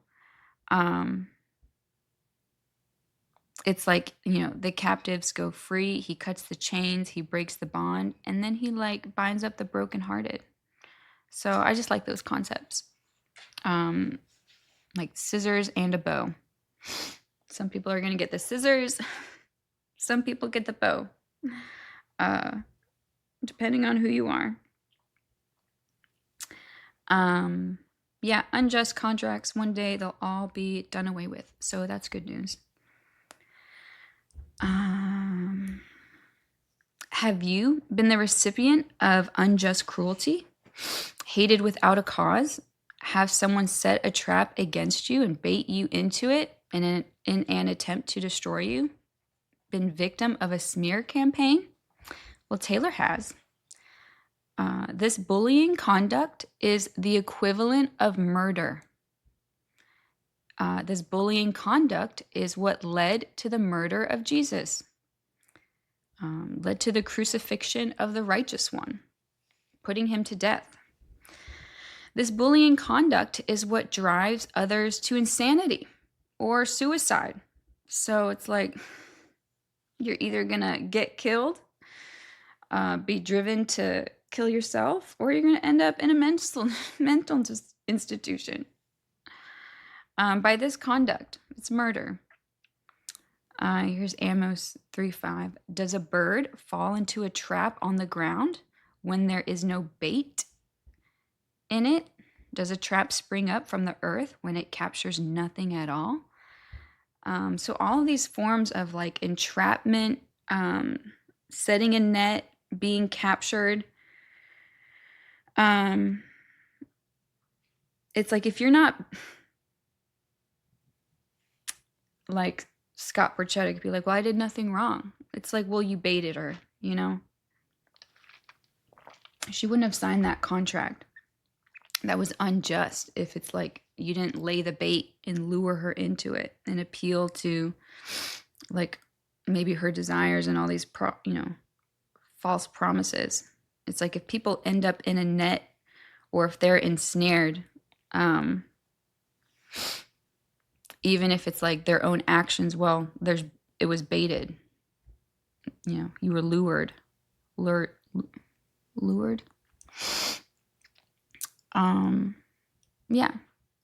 It's like, the captives go free. He cuts the chains, he breaks the bond, and then he like binds up the brokenhearted. So I just like those concepts. Like scissors and a bow. Some people are going to get the scissors. Some people get the bow. Depending on who you are. Yeah, unjust contracts, one day they'll all be done away with. So that's good news. Have you been the recipient of unjust cruelty? Hated without a cause? Have someone set a trap against you and bait you into it in an attempt to destroy you? Been victim of a smear campaign? Well, Taylor has. This bullying conduct is the equivalent of murder. This bullying conduct is what led to the murder of Jesus, led to the crucifixion of the righteous one, putting him to death. This bullying conduct is what drives others to insanity or suicide. So it's like you're either going to get killed, be driven to kill yourself, or you're going to end up in a mental institution. By this conduct, it's murder. Here's Amos 3:5. Does a bird fall into a trap on the ground when there is no bait in it? Does a trap spring up from the earth when it captures nothing at all? So all of these forms of like entrapment, setting a net, being captured, it's like if you're not like Scott Borchetta could be like, well, I did nothing wrong. It's like, well, you baited her, She wouldn't have signed that contract. That was unjust if it's like you didn't lay the bait and lure her into it and appeal to like maybe her desires and all these false promises. It's like if people end up in a net or if they're ensnared, even if it's like their own actions. Well, it was baited. You were lured, lured. Yeah,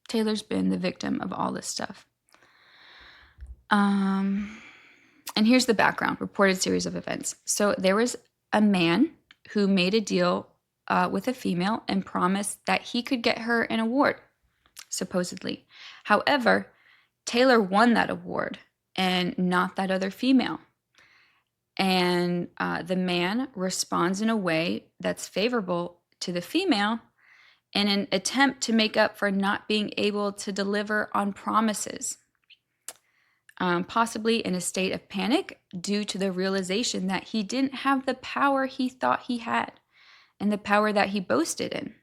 Taylor's been the victim of all this stuff. And here's the background, reported series of events. So there was a man who made a deal with a female and promised that he could get her an award, supposedly. However, Taylor won that award and not that other female. And the man responds in a way that's favorable to the female in an attempt to make up for not being able to deliver on promises. Possibly in a state of panic due to the realization that he didn't have the power he thought he had and the power that he boasted in.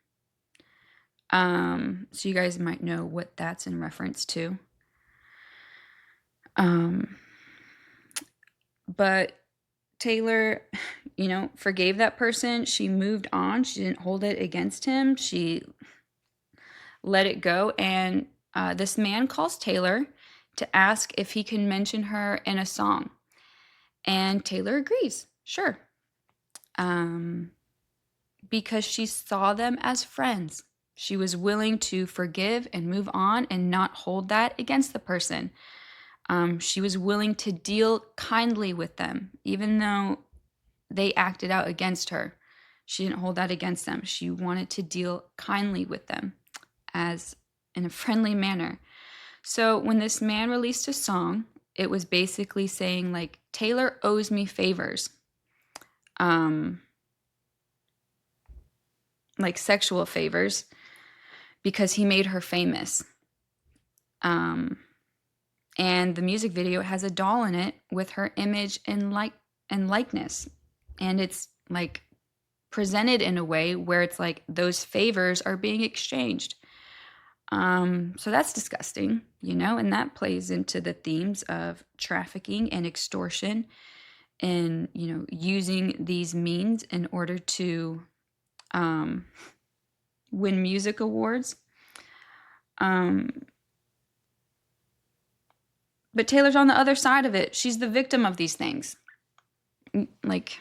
So you guys might know what that's in reference to. But Taylor, forgave that person. She moved on. She didn't hold it against him. She let it go. And this man calls Taylor to ask if he can mention her in a song. And Taylor agrees. Sure. Because she saw them as friends. She was willing to forgive and move on and not hold that against the person. She was willing to deal kindly with them, even though they acted out against her. She didn't hold that against them. She wanted to deal kindly with them as in a friendly manner. So when this man released a song, it was basically saying like, Taylor owes me favors. Like sexual favors, because he made her famous. And the music video has a doll in it with her image and likeness. And it's like presented in a way where it's like those favors are being exchanged. So that's disgusting, and that plays into the themes of trafficking and extortion and, using these means in order to win music awards. But Taylor's on the other side of it. She's the victim of these things. Like,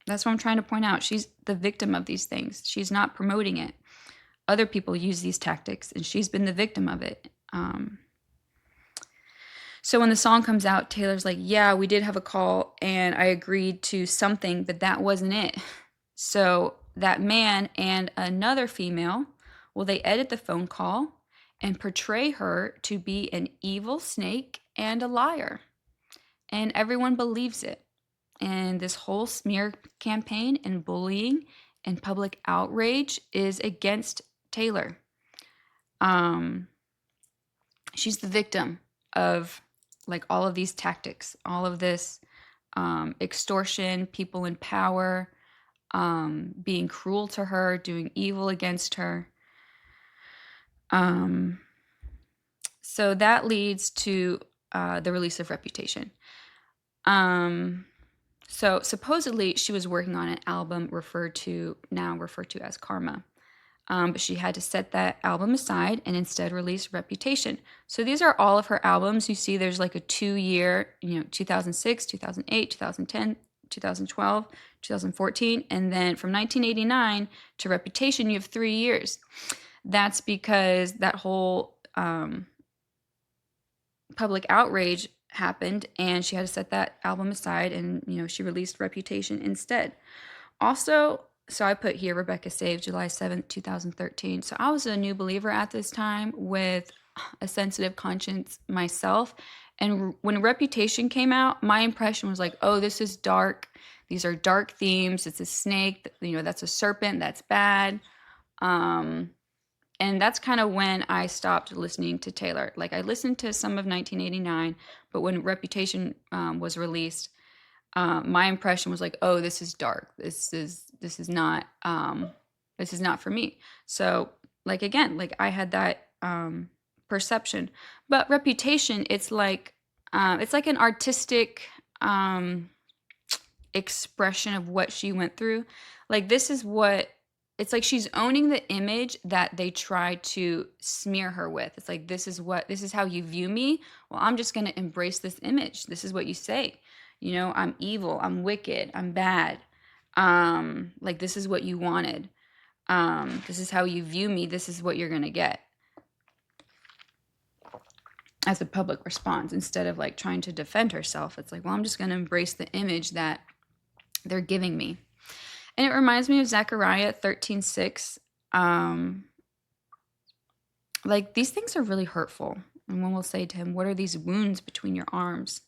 that's what I'm trying to point out. She's the victim of these things. She's not promoting it. Other people use these tactics, and she's been the victim of it. So when the song comes out, Taylor's like, yeah, we did have a call, and I agreed to something, but that wasn't it. So that man and another female, they edit the phone call and portray her to be an evil snake and a liar. And everyone believes it. And this whole smear campaign and bullying and public outrage is against Taylor. She's the victim of like all of these tactics, all of this extortion, people in power, being cruel to her, doing evil against her. So that leads to the release of Reputation. So supposedly she was working on an album referred to as Karma. But she had to set that album aside and instead release Reputation. So these are all of her albums. You see there's like a 2-year, 2006, 2008, 2010, 2012, 2014. And then from 1989 to Reputation, you have 3 years. That's because that whole public outrage happened and she had to set that album aside and, she released Reputation instead. Also, so I put here Rebecca Saved, July 7th, 2013. So I was a new believer at this time with a sensitive conscience myself. And when Reputation came out, my impression was like, oh, this is dark. These are dark themes. It's a snake, that's a serpent. That's bad. And that's kind of when I stopped listening to Taylor. Like I listened to some of 1989, but when Reputation was released, my impression was like, oh, this is dark. This is not for me. So like, again, like I had that perception, but Reputation, it's like an artistic expression of what she went through. Like this is what it's like she's owning the image that they try to smear her with. It's like, this is how you view me. Well, I'm just going to embrace this image. This is what you say. You know, I'm evil, I'm wicked, I'm bad. Like, this is what you wanted. This is how you view me. This is what you're going to get as a public response, instead of like trying to defend herself. It's like, well, I'm just going to embrace the image that they're giving me. And it reminds me of Zechariah 13:6. Like, these things are really hurtful. And one will say to him, what are these wounds between your arms?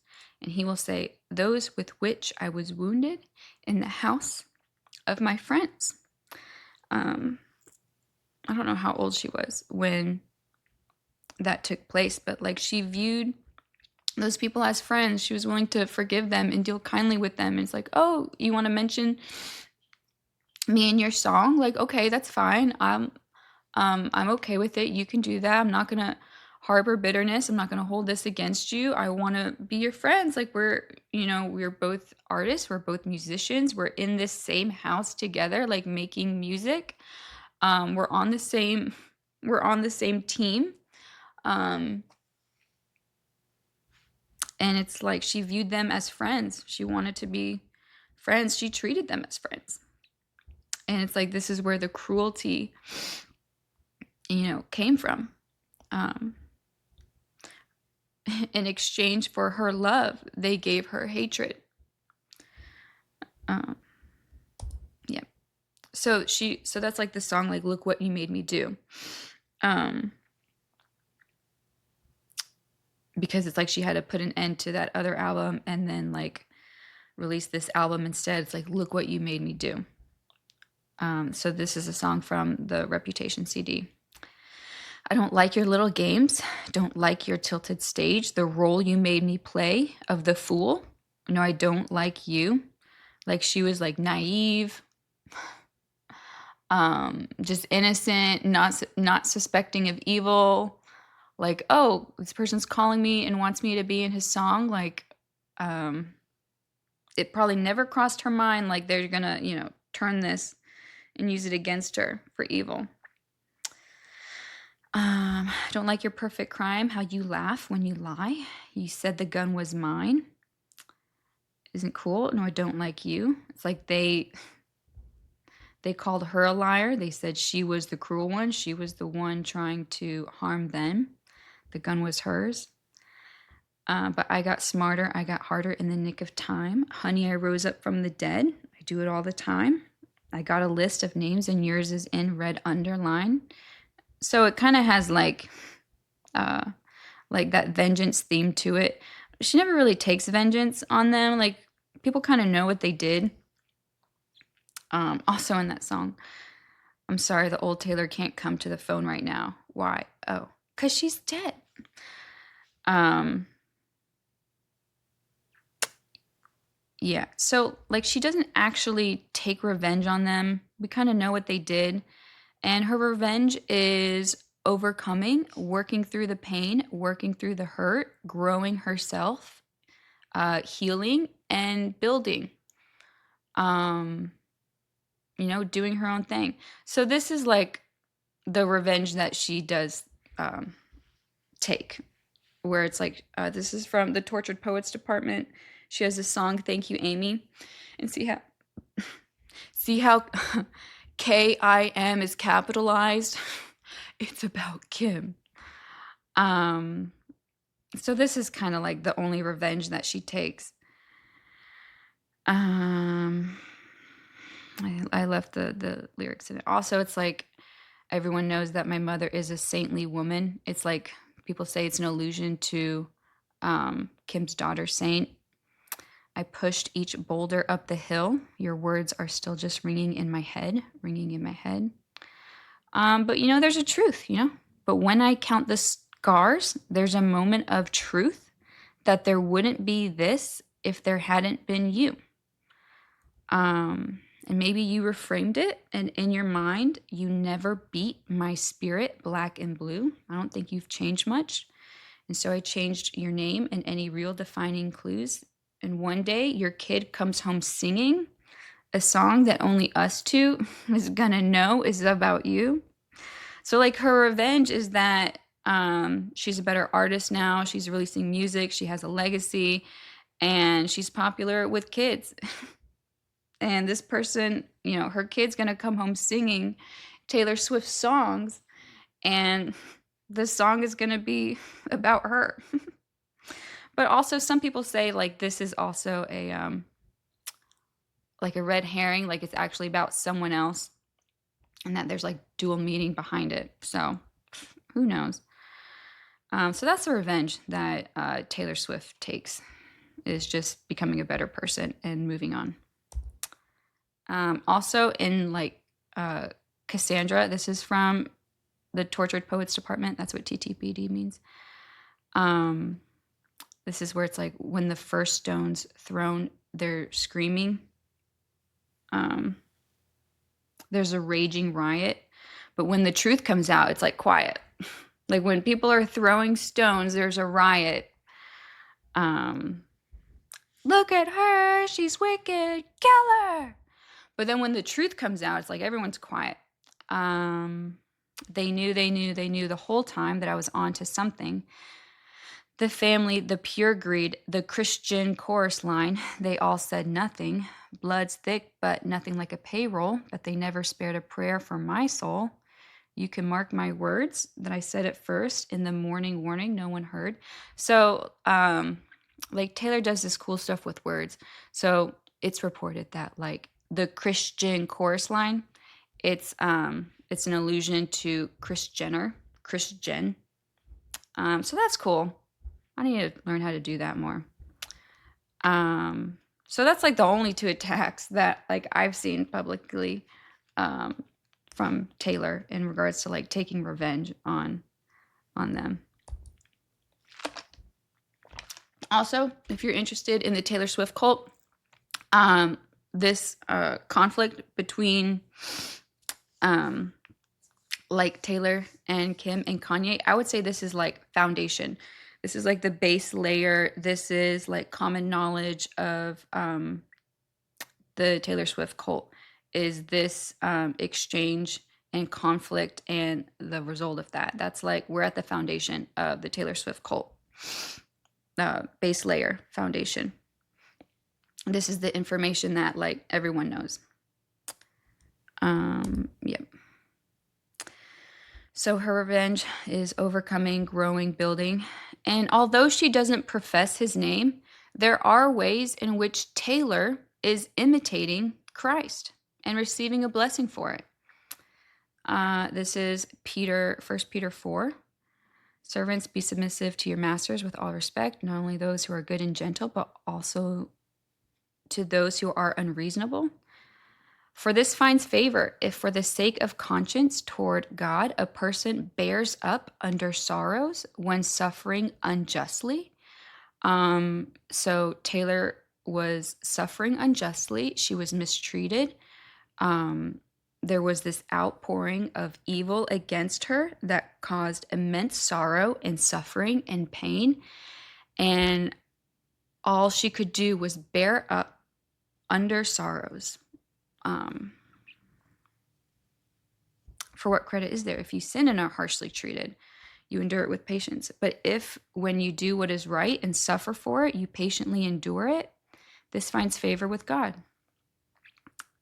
And he will say, those with which I was wounded in the house of my friends. I don't know how old she was when that took place, but like, she viewed those people as friends. She was willing to forgive them and deal kindly with them. And it's like, oh, you want to mention me in your song? Like, okay, that's fine. I'm okay with it. You can do that. I'm not gonna harbor bitterness. I'm not gonna hold this against you. I want to be your friends. Like, we're both artists. We're both musicians. We're in this same house together, like making music. We're on the same team. And it's like, she viewed them as friends. She wanted to be friends. She treated them as friends. And it's like, this is where the cruelty, came from. In exchange for her love, they gave her hatred. Yeah. So that's like the song, like, look what you made me do. Because it's like she had to put an end to that other album and then like release this album instead. It's like, look what you made me do. So this is a song from the Reputation CD. I don't like your little games. Don't like your tilted stage. The role you made me play of the fool. No, I don't like you. Like, she was like naive, just innocent, not suspecting of evil. Like, oh, this person's calling me and wants me to be in his song. Like, it probably never crossed her mind, like, they're gonna, turn this and use it against her for evil. Don't like your perfect crime, how you laugh when you lie. You said the gun was mine. Isn't cool. No, I don't like you. It's like they called her a liar. They said she was the cruel one. She was the one trying to harm them. The gun was hers. But I got smarter. I got harder in the nick of time. Honey, I rose up from the dead. I do it all the time. I got a list of names and yours is in red underline. So it kind of has like that vengeance theme to it. She never really takes vengeance on them. Like, people kind of know what they did. Also in that song, I'm sorry the old Taylor can't come to the phone right now. Why? Oh, because she's dead. Yeah, so like, she doesn't actually take revenge on them. We kind of know what they did. And her revenge is overcoming, working through the pain, working through the hurt, growing herself, healing, and building. Doing her own thing. So this is like the revenge that she does take, where it's like, this is from the Tortured Poets Department. She has a song, Thank You, Amy. And see how K-I-M is capitalized? It's about Kim. So this is kind of like the only revenge that she takes. I left the lyrics in it. Also, it's like, everyone knows that my mother is a saintly woman. It's like, people say it's an allusion to Kim's daughter, Saint. I pushed each boulder up the hill. Your words are still just ringing in my head. But, there's a truth, But when I count the scars, there's a moment of truth that there wouldn't be this if there hadn't been you. And maybe you reframed it, and in your mind, you never beat my spirit black and blue. I don't think you've changed much. And so I changed your name and any real defining clues. And one day your kid comes home singing, a song that only us two is gonna know is about you. So like her revenge is that she's a better artist now. She's releasing music. She has a legacy, and she's popular with kids. And this person, her kid's gonna come home singing Taylor Swift songs, and the song is gonna be about her. But also, some people say like this is also like a red herring, like it's actually about someone else, and that there's like dual meaning behind it. So who knows? So that's the revenge that Taylor Swift takes, is just becoming a better person and moving on. Also in like Cassandra, this is from the Tortured Poets Department. That's what TTPD means. This is where it's like when the first stone's thrown, they're screaming. There's a raging riot, but when the truth comes out, it's like quiet. Like when people are throwing stones, there's a riot. Look at her, she's wicked, kill her. But then when the truth comes out, it's like everyone's quiet. They knew the whole time that I was onto something. The family, the pure greed, the Christian chorus line, they all said nothing. Blood's thick, but nothing like a payroll. But they never spared a prayer for my soul. You can mark my words that I said at first. In the morning warning, no one heard. So, like Taylor does this cool stuff with words. So it's reported that like the Christian chorus line, it's an allusion to Kris Jenner. So that's cool. I need to learn how to do that more. So that's like the only two attacks that like I've seen publicly from Taylor in regards to like taking revenge on them. Also, if you're interested in the Taylor Swift cult, this conflict between like Taylor and Kim and Kanye, I would say this is like foundation. This is like the base layer. This is like common knowledge of the Taylor Swift cult, is this exchange and conflict and the result of that. That's like we're at the foundation of the Taylor Swift cult. Base layer foundation. This is the information that like everyone knows. Yep. So her revenge is overcoming, growing, building. And although she doesn't profess his name, there are ways in which Taylor is imitating Christ and receiving a blessing for it. This is 1 Peter 4. Servants, be submissive to your masters with all respect, not only those who are good and gentle, but also to those who are unreasonable. For this finds favor if for the sake of conscience toward God, a person bears up under sorrows when suffering unjustly. So Taylor was suffering unjustly. She was mistreated. There was this outpouring of evil against her that caused immense sorrow and suffering and pain. And all she could do was bear up under sorrows. For what credit is there if you sin and are harshly treated? You endure it with patience. But if when you do what is right and suffer for it, you patiently endure it, this finds favor with God.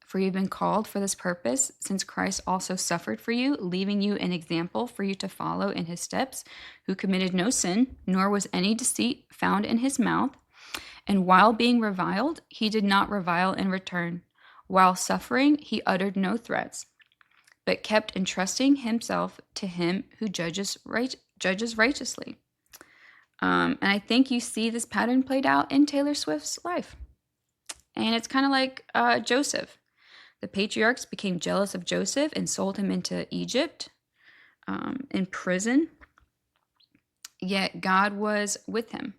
For you've been called for this purpose, since Christ also suffered for you, leaving you an example for you to follow in his steps, who committed no sin, nor was any deceit found in his mouth. And while being reviled, he did not revile in return. While suffering, he uttered no threats, but kept entrusting himself to him who judges righteously. And I think you see this pattern played out in Taylor Swift's life. And it's kind of like Joseph. The patriarchs became jealous of Joseph and sold him into Egypt in prison. Yet God was with him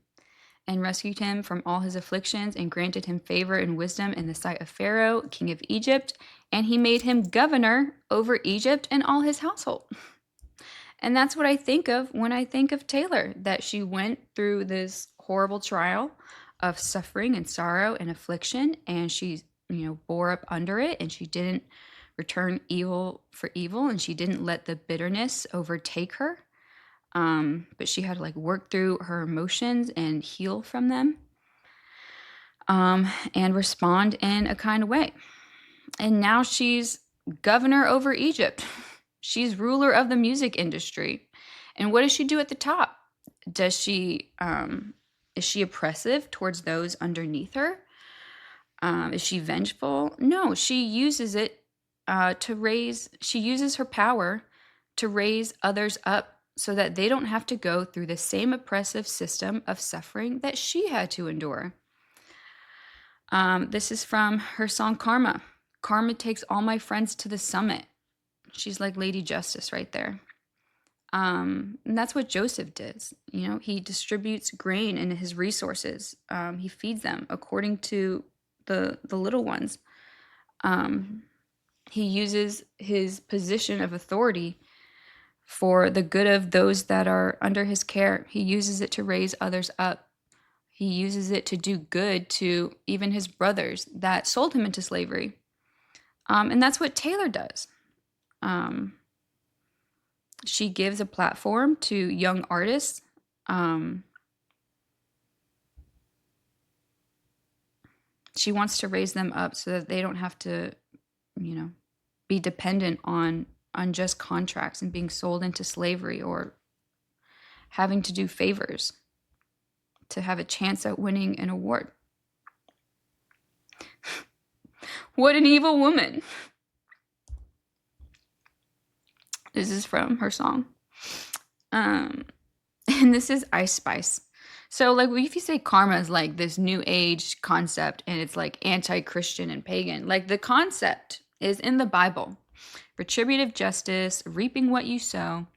and rescued him from all his afflictions and granted him favor and wisdom in the sight of Pharaoh, king of Egypt, and he made him governor over Egypt and all his household. And that's what I think of when I think of Taylor, that she went through this horrible trial of suffering and sorrow and affliction, and she bore up under it, and she didn't return evil for evil, and she didn't let the bitterness overtake her. But she had to like work through her emotions and heal from them, and respond in a kind of way. And now she's governor over Egypt. She's ruler of the music industry. And what does she do at the top? Does she is she oppressive towards those underneath her? Is she vengeful? No, she uses it she uses her power to raise others up so that they don't have to go through the same oppressive system of suffering that she had to endure. This is from her song Karma. Karma takes all my friends to the summit. She's like Lady Justice right there. And that's what Joseph does. He distributes grain and his resources. He feeds them according to the little ones. He uses his position of authority for the good of those that are under his care. He uses it to raise others up. He uses it to do good to even his brothers that sold him into slavery. And that's what Taylor does. She gives a platform to young artists. She wants to raise them up so that they don't have to, be dependent on unjust contracts and being sold into slavery or having to do favors to have a chance at winning an award. What an evil woman. This is from her song. And this is Ice Spice. So like if you say karma is like this new age concept and it's like anti-Christian and pagan, like the concept is in the Bible. Retributive justice, reaping what you sow.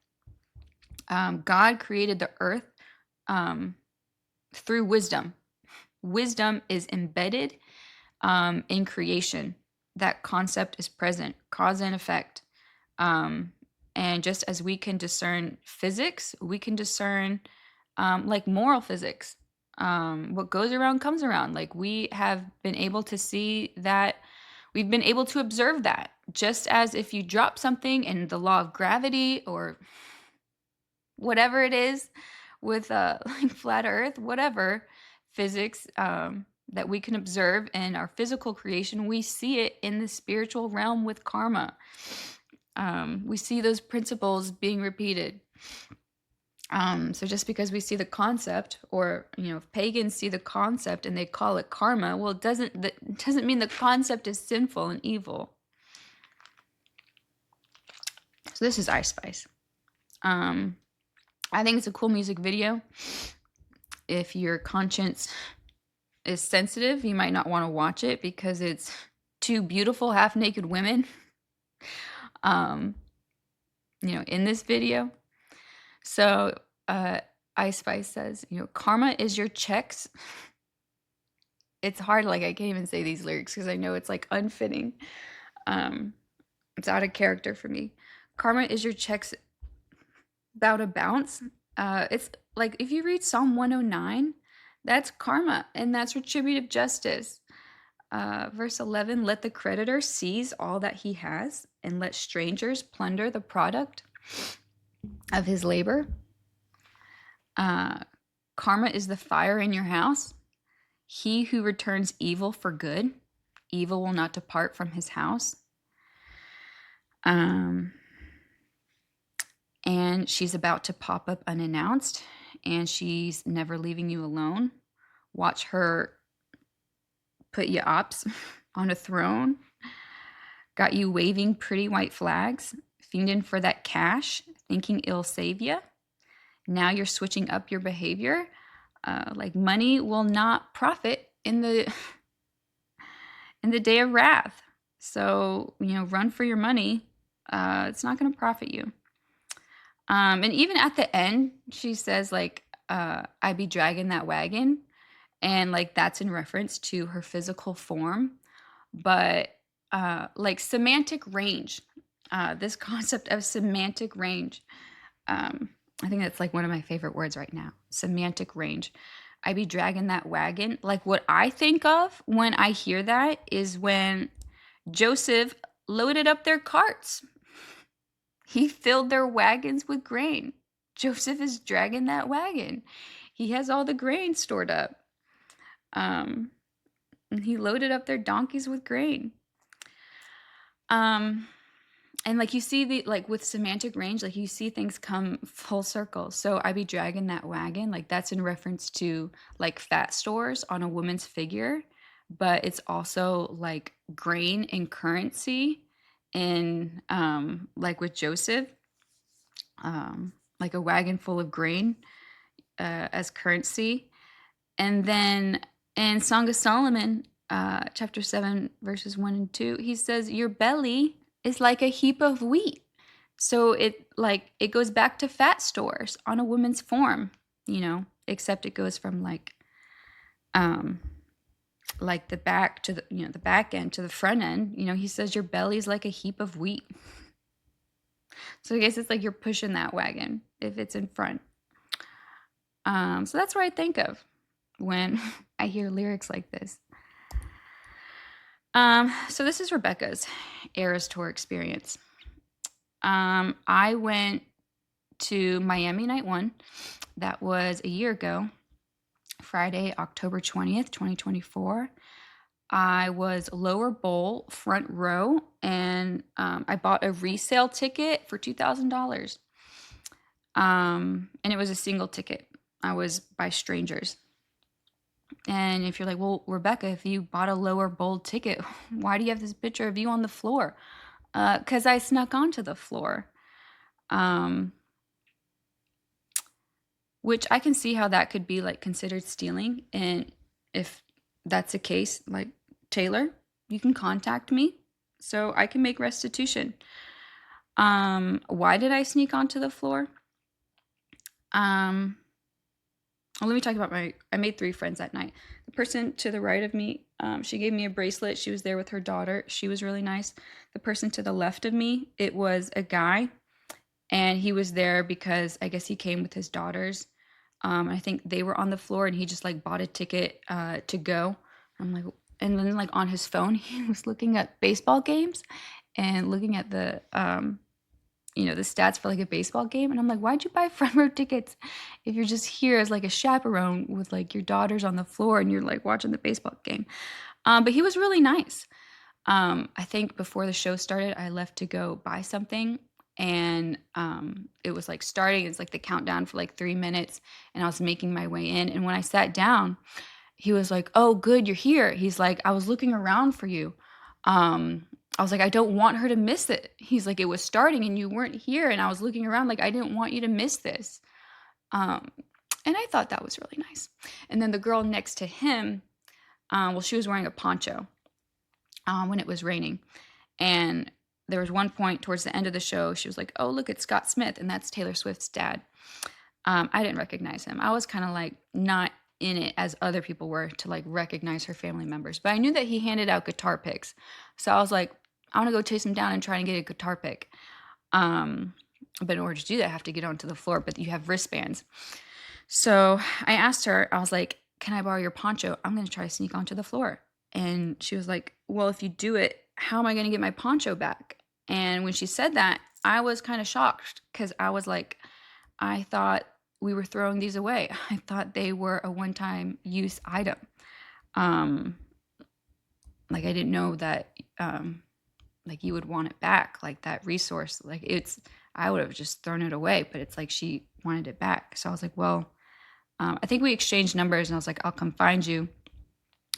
God created the earth through wisdom. Wisdom is embedded in creation. That concept is present, cause and effect. And just as we can discern physics, we can discern like moral physics. What goes around comes around. Like we have been able to see that, we've been able to observe that. Just as if you drop something in the law of gravity or whatever it is with like flat earth, whatever physics that we can observe in our physical creation, we see it in the spiritual realm with karma. We see those principles being repeated. So just because we see the concept, or if pagans see the concept and they call it karma, well, that doesn't mean the concept is sinful and evil. So this is Ice Spice. I think it's a cool music video. If your conscience is sensitive, you might not want to watch it because it's two beautiful half-naked women in this video. So Ice Spice says, karma is your checks. It's hard, like I can't even say these lyrics because I know it's like unfitting. It's out of character for me. Karma is your checks about to bounce. It's like if you read Psalm 109, that's karma and that's retributive justice. Verse 11, let the creditor seize all that he has and let strangers plunder the product of his labor. Karma is the fire in your house. He who returns evil for good, evil will not depart from his house. And she's about to pop up unannounced, and she's never leaving you alone. Watch her put you ops on a throne. Got you waving pretty white flags, fiending for that cash, thinking it'll save you. Now you're switching up your behavior. Like money will not profit in the day of wrath. So, run for your money. It's not going to profit you. And even at the end, she says like, I be dragging that wagon. And like, that's in reference to her physical form. But like semantic range, this concept of semantic range, I think that's like one of my favorite words right now, semantic range. I be dragging that wagon. Like what I think of when I hear that is when Joseph loaded up their carts. He filled their wagons with grain. Joseph is dragging that wagon. He has all the grain stored up. And he loaded up their donkeys with grain. And like you see the like with semantic range, like you see things come full circle. So I be dragging that wagon, like that's in reference to like fat stores on a woman's figure, but it's also like grain and currency in like with Joseph, like a wagon full of grain as currency. And then in Song of Solomon, chapter 7, verses 1 and 2, he says, your belly is like a heap of wheat. So it goes back to fat stores on a woman's form, except it goes from like the back to the back end to the front end. He says your belly is like a heap of wheat. So I guess it's like you're pushing that wagon if it's in front. So that's what I think of when I hear lyrics like this. So this is Rebecca's Eras Tour experience. I went to Miami Night 1. That was a year ago, Friday, October 20th, 2024. I was lower bowl, front row, and I bought a resale ticket for $2,000. And it was a single ticket. I was by strangers. And if you're like, well, Rebecca, if you bought a lower bowl ticket, why do you have this picture of you on the floor? Because I snuck onto the floor. Which I can see how that could be like considered stealing. And if that's the case, like Taylor, you can contact me so I can make restitution. Why did I sneak onto the floor? Well, let me talk about I made 3 friends that night. The person to the right of me, she gave me a bracelet. She was there with her daughter. She was really nice. The person to the left of me, it was a guy, and he was there because I guess he came with his daughters. I think they were on the floor, and he just like bought a ticket to go. I'm like, and then like on his phone, he was looking at baseball games and looking at the the stats for like a baseball game. And I'm like, why'd you buy front row tickets if you're just here as like a chaperone with like your daughters on the floor and you're like watching the baseball game? But he was really nice. I think before the show started, I left to go buy something, and it was like starting. It's like the countdown for like 3 minutes, and I was making my way in. And when I sat down, he was like, oh, good, you're here. He's like, I was looking around for you. I was like, I don't want her to miss it. He's like, it was starting and you weren't here. And I was looking around like, I didn't want you to miss this. And I thought that was really nice. And then the girl next to him, she was wearing a poncho when it was raining. And there was one point towards the end of the show, she was like, oh, look, it's Scott Smith. And that's Taylor Swift's dad. I didn't recognize him. I was kind of like not in it as other people were to like recognize her family members. But I knew that he handed out guitar picks. So I was like, I want to go chase him down and try and get a guitar pick. But in order to do that, I have to get onto the floor, but you have wristbands. So I asked her, I was like, can I borrow your poncho? I'm going to try to sneak onto the floor. And she was like, well, if you do it, how am I going to get my poncho back? And when she said that, I was kind of shocked because I was like, I thought we were throwing these away. I thought they were a one-time use item. Like I didn't know that like you would want it back, like that resource. Like I would have just thrown it away, but it's like she wanted it back. So I was like, well, I think we exchanged numbers, and I was like, I'll come find you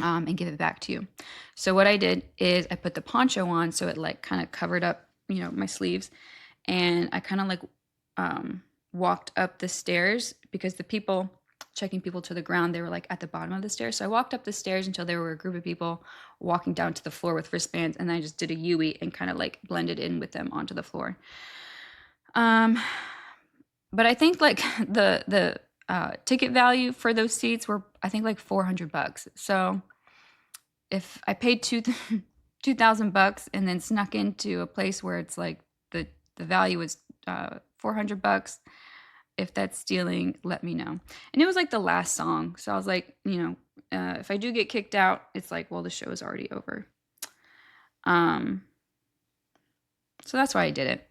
and give it back to you. So what I did is I put the poncho on so it like kind of covered up, my sleeves, and I kind of like walked up the stairs because the people checking people to the ground, they were like at the bottom of the stairs. So I walked up the stairs until there were a group of people walking down to the floor with wristbands, and then I just did a Yui and kind of like blended in with them onto the floor. But I think like the ticket value for those seats were, I think, like $400. So if I paid $2,000 and then snuck into a place where it's like the value was $400, If that's stealing, let me know. And it was like the last song. So I was like, if I do get kicked out, it's like, well, the show is already over. So that's why I did it.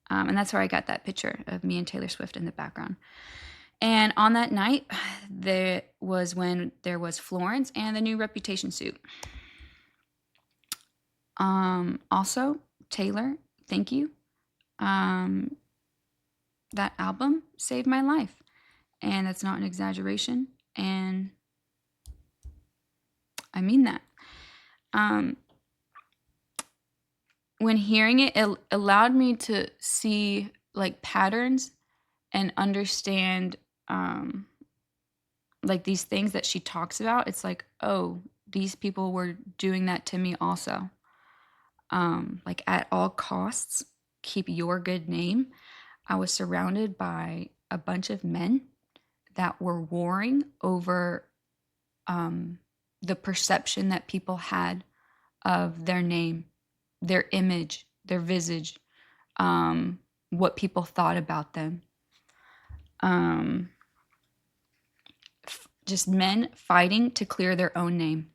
And that's where I got that picture of me and Taylor Swift in the background. And on that night, there was when there was Florence and the new Reputation suit. Also, Taylor, thank you. That album saved my life. And that's not an exaggeration. And I mean that. When hearing it, it allowed me to see like patterns and understand like these things that she talks about. It's like, oh, these people were doing that to me also. Like at all costs, keep your good name. I was surrounded by a bunch of men that were warring over the perception that people had of their name, their image, their visage, what people thought about them. Just men fighting to clear their own name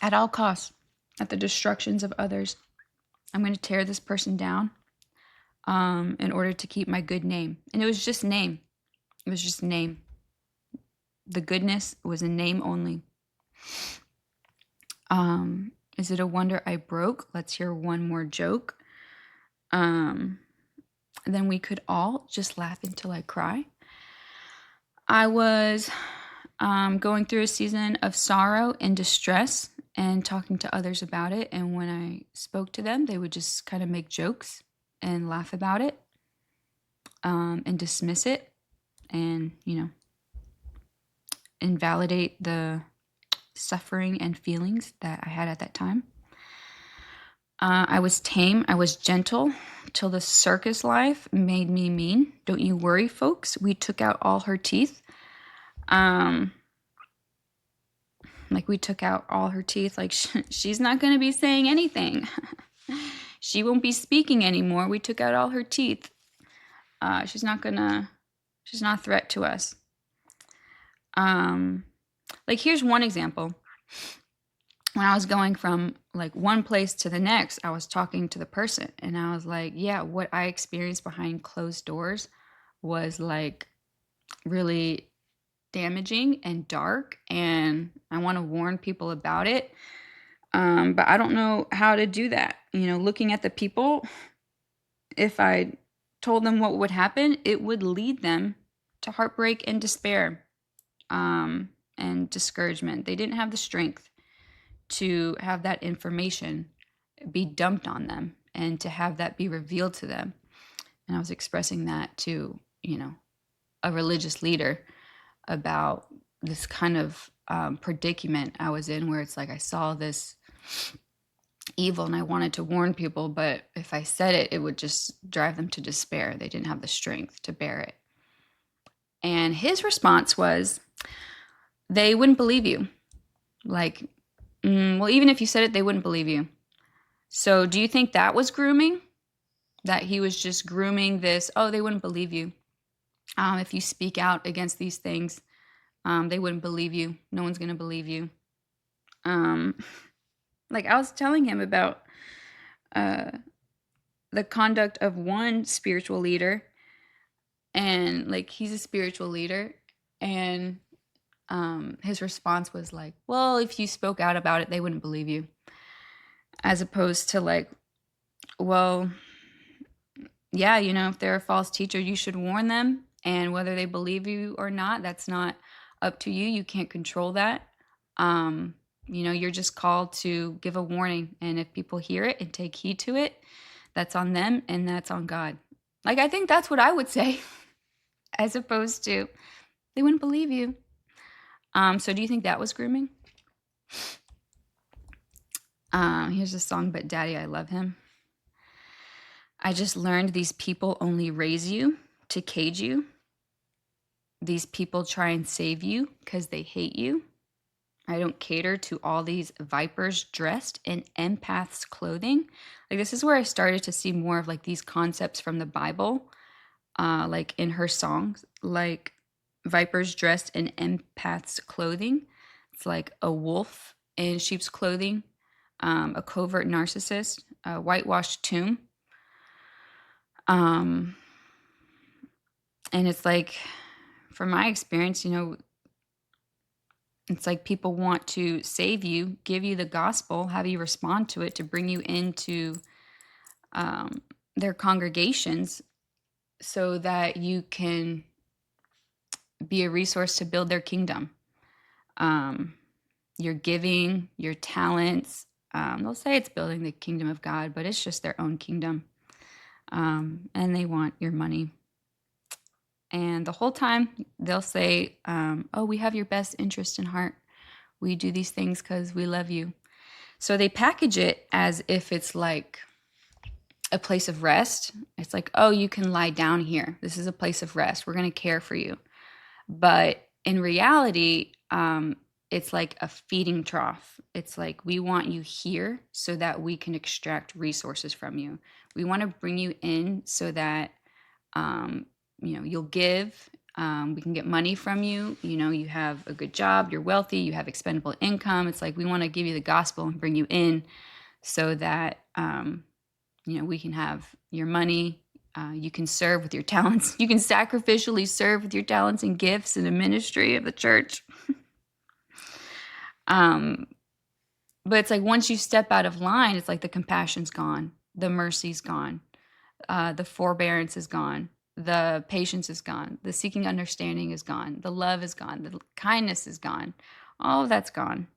at all costs, at the destructions of others. I'm going to tear this person down in order to keep my good name. And it was just name. It was just name. The goodness was a name only. Is it a wonder I broke? Let's hear one more joke. Then we could all just laugh until I cry. I was going through a season of sorrow and distress and talking to others about it. And when I spoke to them, they would just kind of make jokes and laugh about it and dismiss it and, invalidate the suffering and feelings that I had at that time. I was tame. I was gentle till the circus life made me mean. Don't you worry, folks. We took out all her teeth. Like we took out all her teeth. Like she's not going to be saying anything. She won't be speaking anymore. We took out all her teeth. She's not a threat to us. Like here's one example. When I was going from like one place to the next, I was talking to the person and I was like, yeah, what I experienced behind closed doors was like really damaging and dark. And I want to warn people about it. But I don't know how to do that. Looking at the people, if I told them what would happen, it would lead them to heartbreak and despair and discouragement. They didn't have the strength to have that information be dumped on them and to have that be revealed to them. And I was expressing that to, a religious leader about this kind of predicament I was in where it's like I saw this evil and I wanted to warn people, but if I said it, it would just drive them to despair. They didn't have the strength to bear it. And his response was, they wouldn't believe you. Like, well, even if you said it, they wouldn't believe you. So do you think that was grooming? That he was just grooming this, oh, they wouldn't believe you. If you speak out against these things, they wouldn't believe you. No one's going to believe you. Like I was telling him about the conduct of one spiritual leader. And like he's a spiritual leader. And his response was like, well, if you spoke out about it, they wouldn't believe you. As opposed to like, well, yeah, if they're a false teacher, you should warn them. And whether they believe you or not, that's not up to you. You can't control that. You're just called to give a warning. And if people hear it and take heed to it, that's on them and that's on God. Like, I think that's what I would say as opposed to they wouldn't believe you. So do you think that was grooming? Here's a song, But Daddy, I Love Him. I just learned these people only raise you to cage you. These people try and save you because they hate you. I don't cater to all these vipers dressed in empaths' clothing. Like, this is where I started to see more of like these concepts from the Bible, like in her songs, like vipers dressed in empaths' clothing. It's like a wolf in sheep's clothing, a covert narcissist, a whitewashed tomb. Um, and it's like, from my experience, it's like people want to save you, give you the gospel, have you respond to it to bring you into um, their congregations so that you can be a resource to build their kingdom. Um, your giving, your talents, they'll say it's building the kingdom of God, but it's just their own kingdom. And they want your money. And the whole time they'll say, oh, we have your best interest in heart. We do these things because we love you. So they package it as if it's like a place of rest. It's like, oh, you can lie down here. This is a place of rest. We're going to care for you. But in reality, it's like a feeding trough. It's like, we want you here so that we can extract resources from you. We want to bring you in so that, you'll give. We can get money from you. You have a good job. You're wealthy. You have expendable income. It's like, we want to give you the gospel and bring you in so that, we can have your money. You can serve with your talents. You can sacrificially serve with your talents and gifts in the ministry of the church. But it's like, once you step out of line, it's like the compassion's gone. The mercy's gone. The forbearance is gone. The patience is gone. The seeking understanding is gone. The love is gone. The kindness is gone. All of that's gone.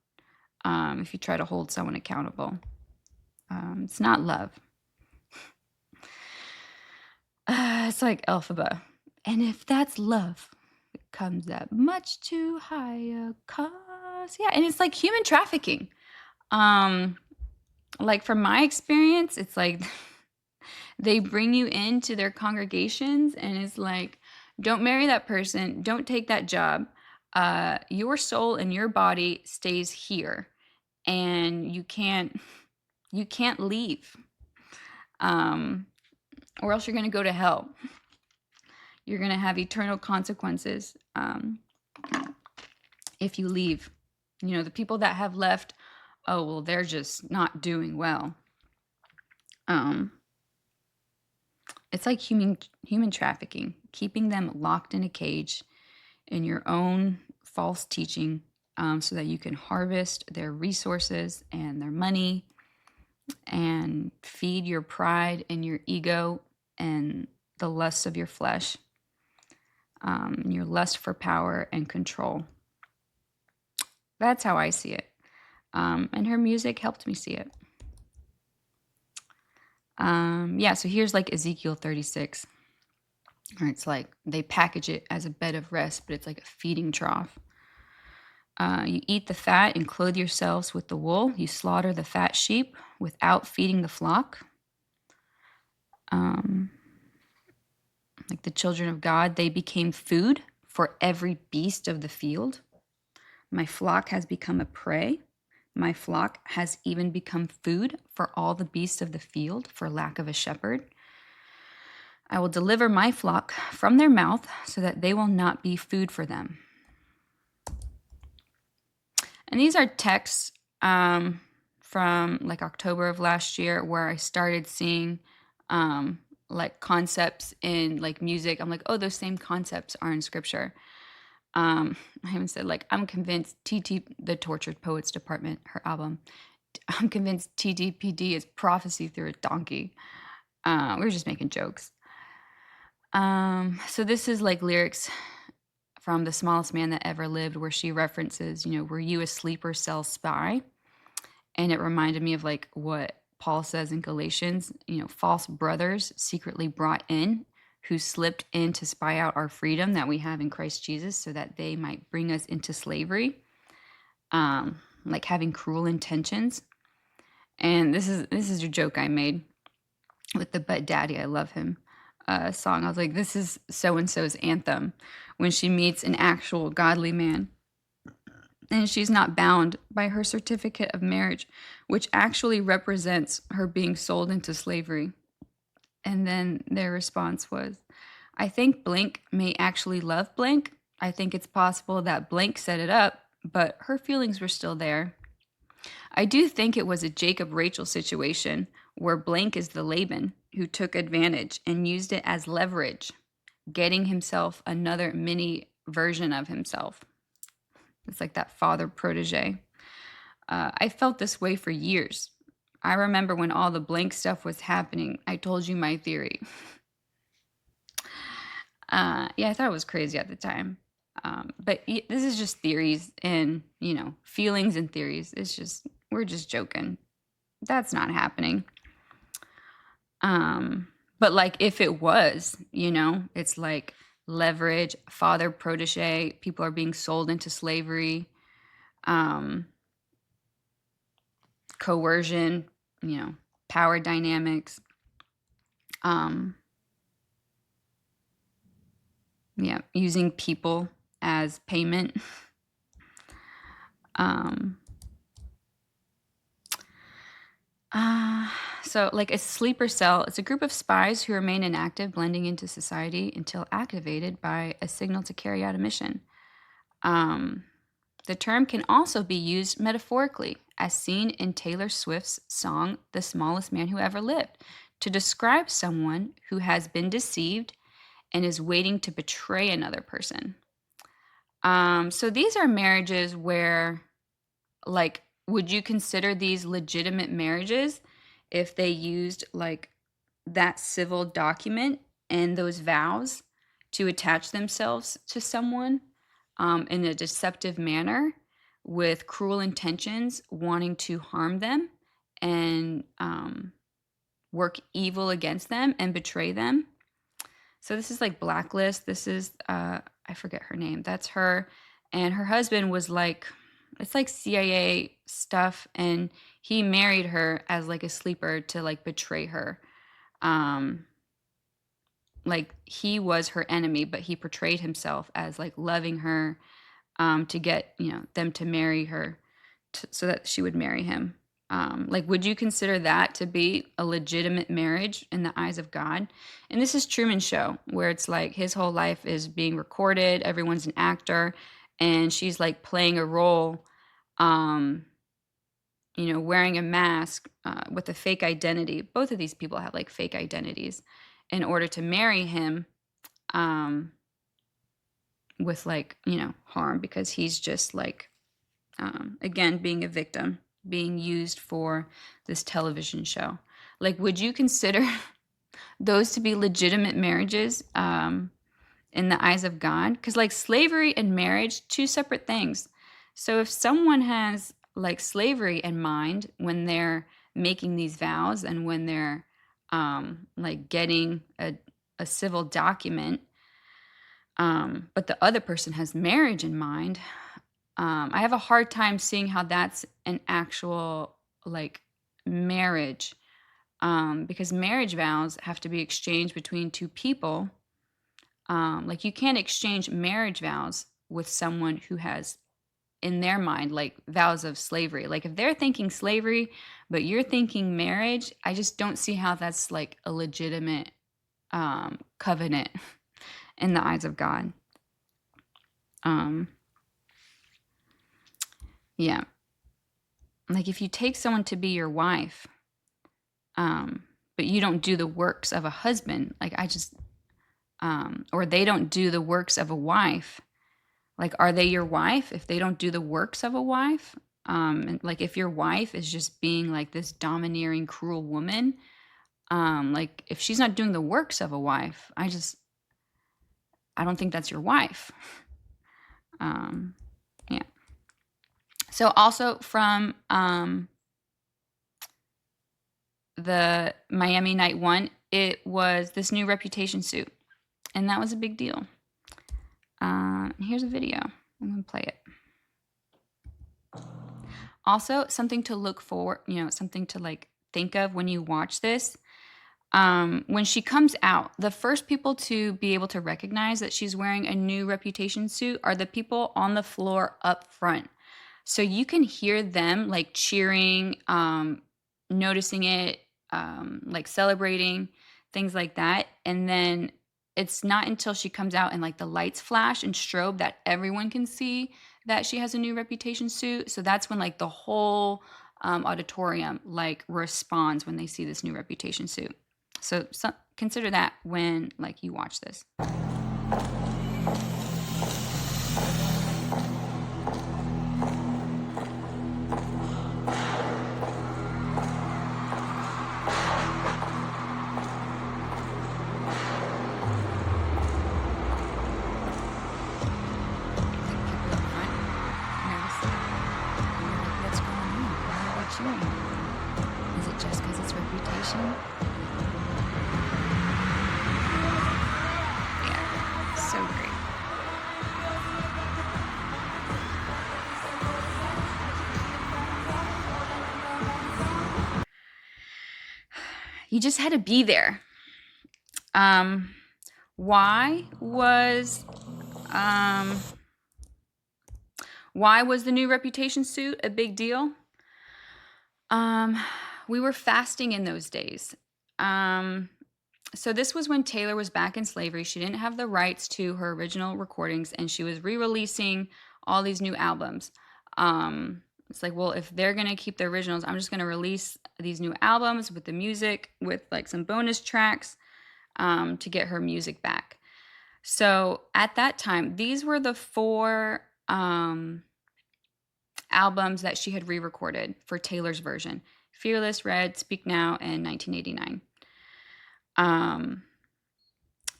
If you try to hold someone accountable, it's not love. It's like Elphaba. And if that's love, it comes at much too high a cost. Yeah, and it's like human trafficking. Like, from my experience, it's like they bring you into their congregations and it's like, don't marry that person, don't take that job. Your soul and your body stays here, and you can't leave. Or else you're going to go to hell. You're going to have eternal consequences if you leave. The people that have left, oh, well, they're just not doing well. It's like human trafficking, keeping them locked in a cage in your own false teaching, so that you can harvest their resources and their money and feed your pride and your ego and the lusts of your flesh, and your lust for power and control. That's how I see it. And her music helped me see it. So here's like Ezekiel 36. Or it's like they package it as a bed of rest, but it's like a feeding trough. You eat the fat and clothe yourselves with the wool. You slaughter the fat sheep without feeding the flock. Like the children of God, they became food for every beast of the field. My flock has become a prey. My flock has even become food for all the beasts of the field for lack of a shepherd. I will deliver my flock from their mouth so that they will not be food for them. And these are texts from like October of last year, where I started seeing like concepts in like music. I'm like, oh, those same concepts are in scripture. I haven't said, like, I'm convinced the Tortured Poets Department, her album, I'm convinced TTPD is prophecy through a donkey. We were just making jokes. So this is like lyrics from The Smallest Man That Ever Lived, where she references, were you a sleeper cell spy? And it reminded me of like what Paul says in Galatians, false brothers secretly brought in, who slipped in to spy out our freedom that we have in Christ Jesus, so that they might bring us into slavery, like having cruel intentions. And this is a joke I made with the But Daddy, I Love Him song. I was like, this is so-and-so's anthem when she meets an actual godly man. and she's not bound by her certificate of marriage, which actually represents her being sold into slavery. And then their response was, I think Blank may actually love Blank. I think it's possible that Blank set it up, but her feelings were still there. I do think it was a Jacob Rachel situation where Blank is the Laban who took advantage and used it as leverage, getting himself another mini version of himself. It's like that father protege. I felt this way for years. I remember when all the Blank stuff was happening, I told you my theory. Yeah, I thought it was crazy at the time. But this is just theories and, feelings and theories. It's just, we're just joking. That's not happening. But like if it was, it's like leverage, father protege, people are being sold into slavery, coercion, power dynamics. Yeah, using people as payment. So like a sleeper cell, it's a group of spies who remain inactive, blending into society until activated by a signal to carry out a mission. The term can also be used metaphorically, as seen in Taylor Swift's song, The Smallest Man Who Ever Lived, to describe someone who has been deceived and is waiting to betray another person. So these are marriages where, like, would you consider these legitimate marriages if they used like that civil document and those vows to attach themselves to someone in a deceptive manner with cruel intentions, wanting to harm them and work evil against them and betray them? So this is like Blacklist. This is I forget her name. That's her, and her husband was like, it's like CIA stuff, and he married her as like a sleeper to like betray her. Like he was her enemy, but he portrayed himself as like loving her, to get them to marry her, so that she would marry him. Like, would you consider that to be a legitimate marriage in the eyes of God? And this is Truman Show, where it's like his whole life is being recorded. Everyone's an actor, and she's like playing a role, wearing a mask with a fake identity. Both of these people have like fake identities in order to marry him, with like, harm, because he's just like, again, being a victim, being used for this television show. Like, would you consider those to be legitimate marriages in the eyes of God? Because like slavery and marriage, two separate things. So if someone has like slavery in mind when they're making these vows and when they're like getting a civil document, but the other person has marriage in mind, I have a hard time seeing how that's an actual like marriage, because marriage vows have to be exchanged between two people. Like you can't exchange marriage vows with someone who has in their mind like vows of slavery. Like if they're thinking slavery, but you're thinking marriage, I just don't see how that's like a legitimate covenant in the eyes of God. Yeah. Like if you take someone to be your wife, but you don't do the works of a husband, like or they don't do the works of a wife, like are they your wife if they don't do the works of a wife? And like if your wife is just being like this domineering, cruel woman, like if she's not doing the works of a wife, I don't think that's your wife. Yeah. So also from the Miami Night One, it was this new Reputation suit, and that was a big deal. Here's a video. I'm gonna play it. Also, something to look for, something to like think of when you watch this. When she comes out, the first people to be able to recognize that she's wearing a new Reputation suit are the people on the floor up front. So you can hear them like cheering, noticing it, like celebrating, things like that. And then it's not until she comes out and like the lights flash and strobe that everyone can see that she has a new Reputation suit. So that's when like the whole auditorium like responds when they see this new Reputation suit. So consider that when like you watch this. Like people up front nervously. And you're like, what's going on? Why are they cheering? Is it just because it's Reputation? Yeah, so great. You just had to be there. Um, why was um, why was the new Reputation suit a big deal? We were fasting in those days. So this was when Taylor was back in slavery. She didn't have the rights to her original recordings, and she was re-releasing all these new albums. It's like, well, if they're gonna keep the originals, I'm just gonna release these new albums with the music, with like some bonus tracks, to get her music back. So at that time, these were the four albums that she had re-recorded for Taylor's version: Fearless, Red, Speak Now, and 1989.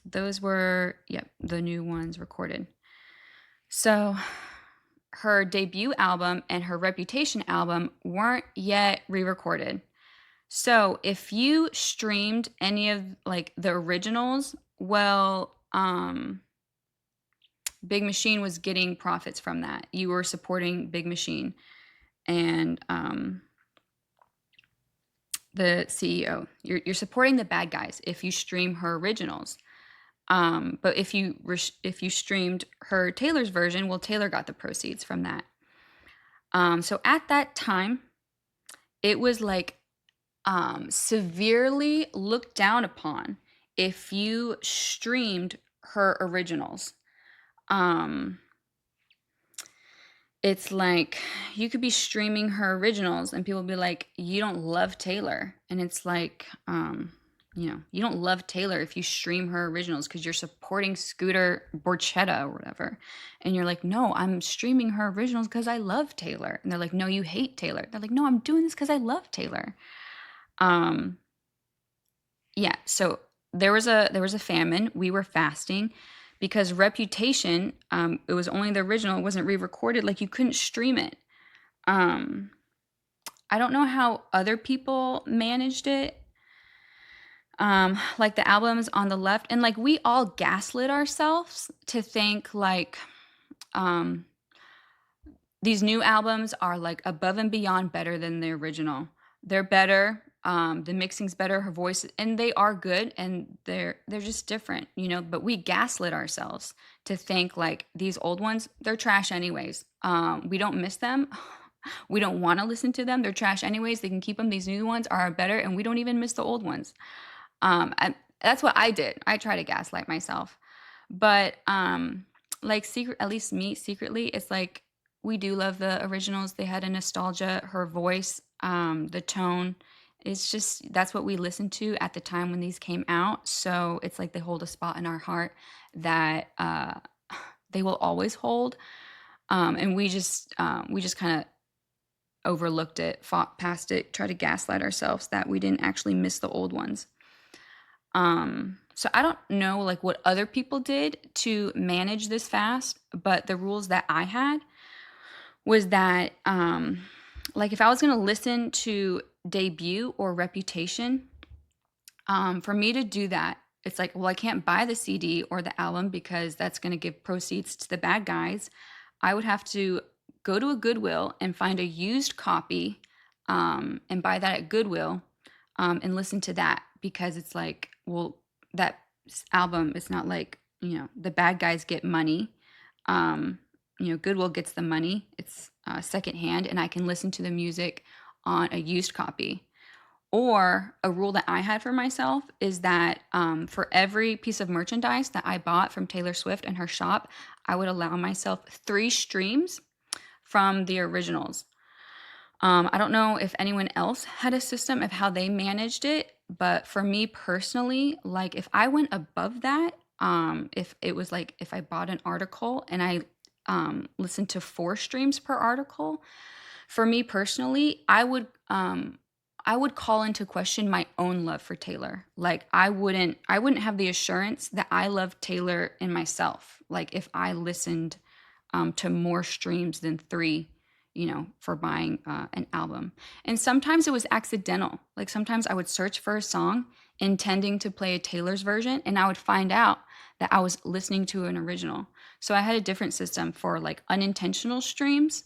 Those were, the new ones recorded. So her debut album and her Reputation album weren't yet re-recorded. So if you streamed any of like the originals, well, Big Machine was getting profits from that. You were supporting Big Machine and the CEO. You're supporting the bad guys if you stream her originals. But if you streamed her Taylor's version, well, Taylor got the proceeds from that. So at that time, it was like severely looked down upon if you streamed her originals. It's like you could be streaming her originals and people be like, you don't love Taylor. And it's like, you don't love Taylor if you stream her originals because you're supporting Scooter Borchetta or whatever. And you're like, no, I'm streaming her originals because I love Taylor. And they're like, no, you hate Taylor. They're like, no, I'm doing this because I love Taylor. Yeah, so there was a famine. We were fasting because Reputation, it was only the original, it wasn't re-recorded, like you couldn't stream it. I don't know how other people managed it. Like the albums on the left, and like we all gaslit ourselves to think like these new albums are like above and beyond better than the original. They're better. The mixing's better, her voice, and they are good, and they're just different, but we gaslit ourselves to think like these old ones, they're trash anyways. We don't miss them. We don't want to listen to them. They're trash anyways. They can keep them. These new ones are better, and we don't even miss the old ones. That's what I did. I try to gaslight myself. But like at least me secretly, it's like we do love the originals. They had a nostalgia, her voice, the tone. It's just that's what we listened to at the time when these came out. So it's like they hold a spot in our heart that they will always hold. And we just kind of overlooked it, fought past it, tried to gaslight ourselves that we didn't actually miss the old ones. So I don't know like what other people did to manage this fast, but the rules that I had was that like if I was going to listen to debut or Reputation, for me to do that, it's like, well, I can't buy the CD or the album because that's going to give proceeds to the bad guys. I would have to go to a Goodwill and find a used copy and buy that at Goodwill and listen to that because it's like, well, that album is not like, the bad guys get money. Goodwill gets the money. It's secondhand, and I can listen to the music on a used copy. Or a rule that I had for myself is that for every piece of merchandise that I bought from Taylor Swift and her shop, I would allow myself 3 streams from the originals. I don't know if anyone else had a system of how they managed it, but for me personally, like if I went above that, if it was like if I bought an article and I listened to 4 streams per article, for me personally, I would call into question my own love for Taylor. Like I wouldn't have the assurance that I love Taylor in myself. Like if I listened to more streams than 3, for buying an album. And sometimes it was accidental. Like sometimes I would search for a song intending to play a Taylor's version, and I would find out that I was listening to an original. So I had a different system for like unintentional streams.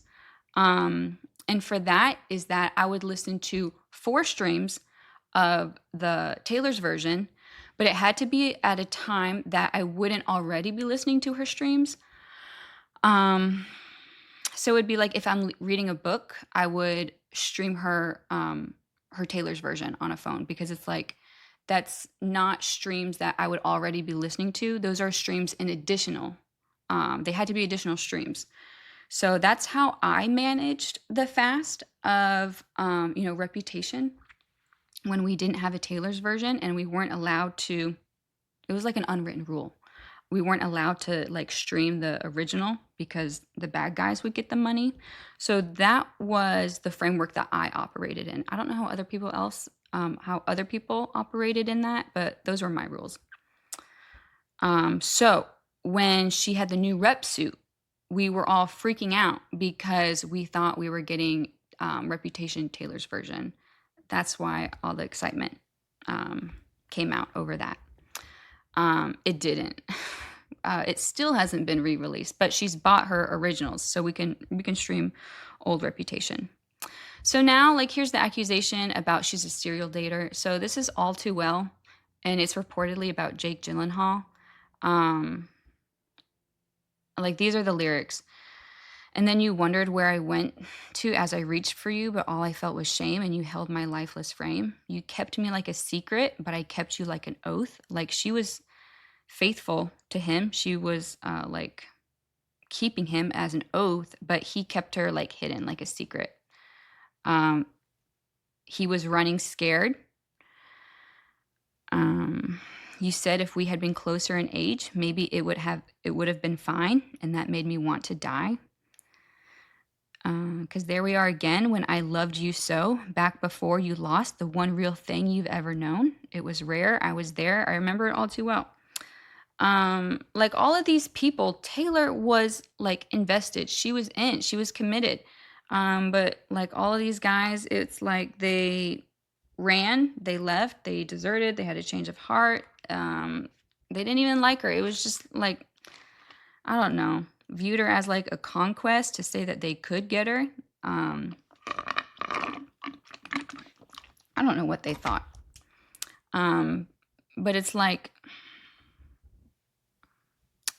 And for that is that I would listen to 4 streams of the Taylor's version, but it had to be at a time that I wouldn't already be listening to her streams. So it'd be like if I'm reading a book, I would stream her Taylor's version on a phone, because it's like that's not streams that I would already be listening to. Those are streams in additional. They had to be additional streams. So that's how I managed the fast of Reputation when we didn't have a Taylor's version and we weren't allowed to. It was like an unwritten rule. We weren't allowed to like stream the original because the bad guys would get the money. So that was the framework that I operated in. I don't know how other people operated in that, but those were my rules. So when she had the new rep suit, we were all freaking out because we thought we were getting Reputation Taylor's version. That's why all the excitement came out over that. It didn't. It still hasn't been re-released, but she's bought her originals, so we can stream old Reputation. So now, like, here's the accusation about she's a serial dater. So this is All Too Well, and it's reportedly about Jake Gyllenhaal. Like, these are the lyrics. And then you wondered where I went to as I reached for you, but all I felt was shame, and you held my lifeless frame. You kept me like a secret, but I kept you like an oath. Like, she was faithful to him. She was like keeping him as an oath, but he kept her like hidden, like a secret. He was running scared. You said if we had been closer in age, maybe it would have been fine, and that made me want to die. Because there we are again, when I loved you so, back before you lost the one real thing you've ever known. It was rare. I was there. I remember it all too well. Like all of these people, Taylor was like invested. She was committed. But like all of these guys, it's like they ran, they left, they deserted, they had a change of heart. They didn't even like her. It was just like, I don't know, viewed her as like a conquest to say that they could get her. I don't know what they thought. But it's like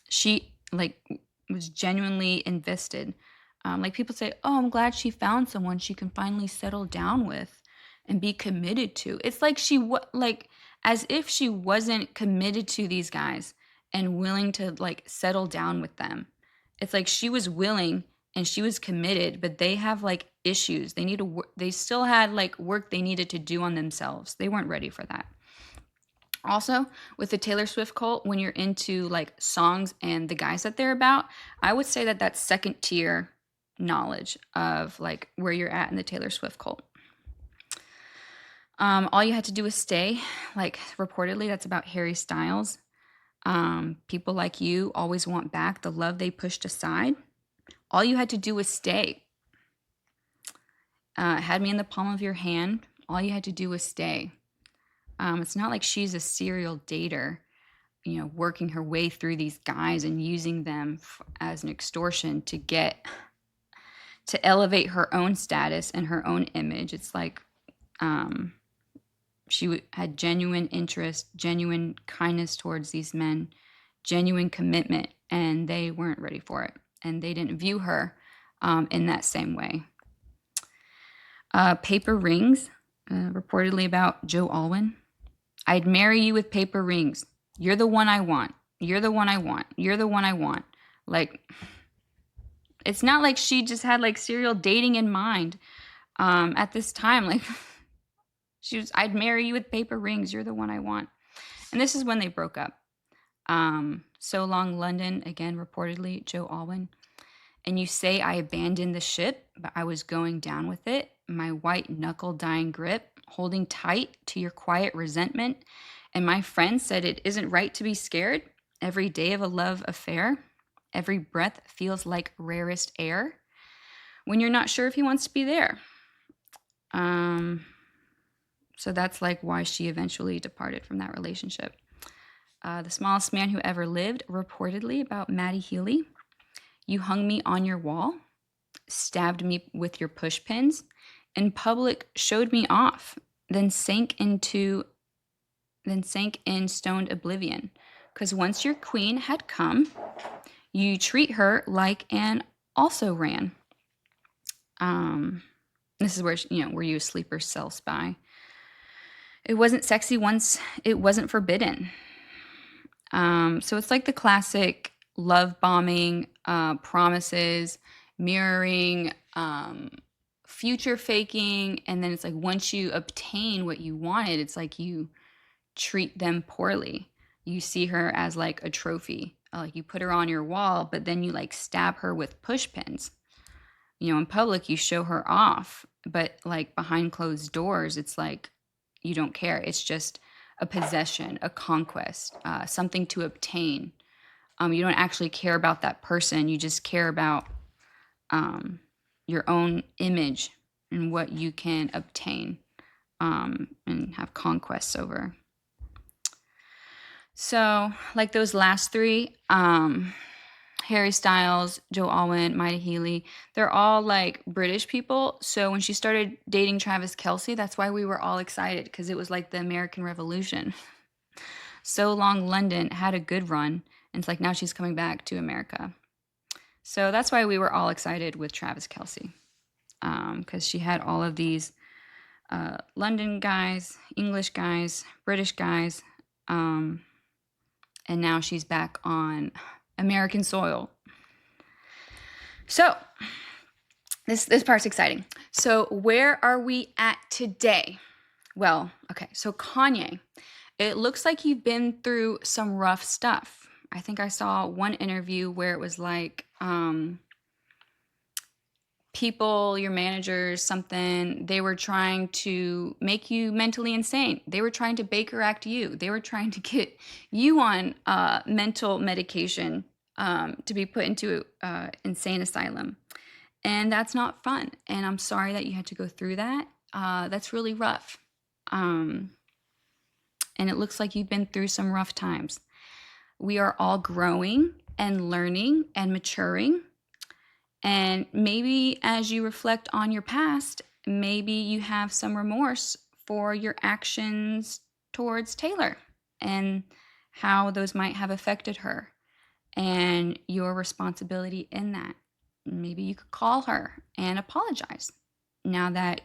she like was genuinely invested. Like people say, oh, I'm glad she found someone she can finally settle down with and be committed to. It's like like as if she wasn't committed to these guys and willing to like settle down with them. It's like she was willing and she was committed, but they have like issues. They still had like work they needed to do on themselves. They weren't ready for that. Also, with the Taylor Swift cult, when you're into like songs and the guys that they're about, I would say that that's second tier knowledge of like where you're at in the Taylor Swift cult. All you had to do was stay. Like reportedly, that's about Harry Styles. People like you always want back the love they pushed aside. All you had to do was stay. Had me in the palm of your hand. All you had to do was stay. It's not like she's a serial dater, working her way through these guys and using them as an extortion to elevate her own status and her own image. It's like she had genuine interest, genuine kindness towards these men, genuine commitment, and they weren't ready for it. and they didn't view her in that same way. Paper rings, reportedly about Joe Alwyn. I'd marry you with paper rings. You're the one I want. You're the one I want. You're the one I want. Like, it's not like she just had like serial dating in mind at this time. Like, I'd marry you with paper rings. You're the one I want. And this is when they broke up. So Long London, again, reportedly, Joe Alwyn. And you say I abandoned the ship, but I was going down with it. My white knuckle dying grip, holding tight to your quiet resentment. And my friend said it isn't right to be scared. Every day of a love affair. Every breath feels like rarest air. When you're not sure if he wants to be there. So that's like why she eventually departed from that relationship. The smallest man who ever lived, reportedly about Maddie Healy. You hung me on your wall, stabbed me with your push pins, in public showed me off, then sank in stoned oblivion. Because once your queen had come, you treat her like an also ran. This is where, were you a sleeper cell spy? It wasn't sexy once it wasn't forbidden. So it's like the classic love bombing, promises, mirroring, future faking, and then it's like once you obtain what you wanted, it's like you treat them poorly. You see her as like a trophy. Like you put her on your wall, but then you like stab her with push pins. In public you show her off, but like behind closed doors, it's like you don't care. It's just a possession, a conquest, something to obtain. You don't actually care about that person. You just care about your own image and what you can obtain and have conquests over. So, like those last three, Harry Styles, Joe Alwyn, Maida Healy, they're all like British people. So when she started dating Travis Kelce, that's why we were all excited, because it was like the American Revolution. So Long London had a good run, and it's like now she's coming back to America. So that's why we were all excited with Travis Kelce, because she had all of these London guys, English guys, British guys, and now she's back on American soil. So this part's exciting. So where are we at today? Well, okay, so Kanye, it looks like you've been through some rough stuff. I think I saw one interview where it was like people, your managers, something, they were trying to make you mentally insane. They were trying to Baker Act you. They were trying to get you on mental medication to be put into insane asylum. And that's not fun. And I'm sorry that you had to go through that. That's really rough. And it looks like you've been through some rough times. We are all growing and learning and maturing. And maybe as you reflect on your past, maybe you have some remorse for your actions towards Taylor and how those might have affected her and your responsibility in that. Maybe you could call her and apologize now that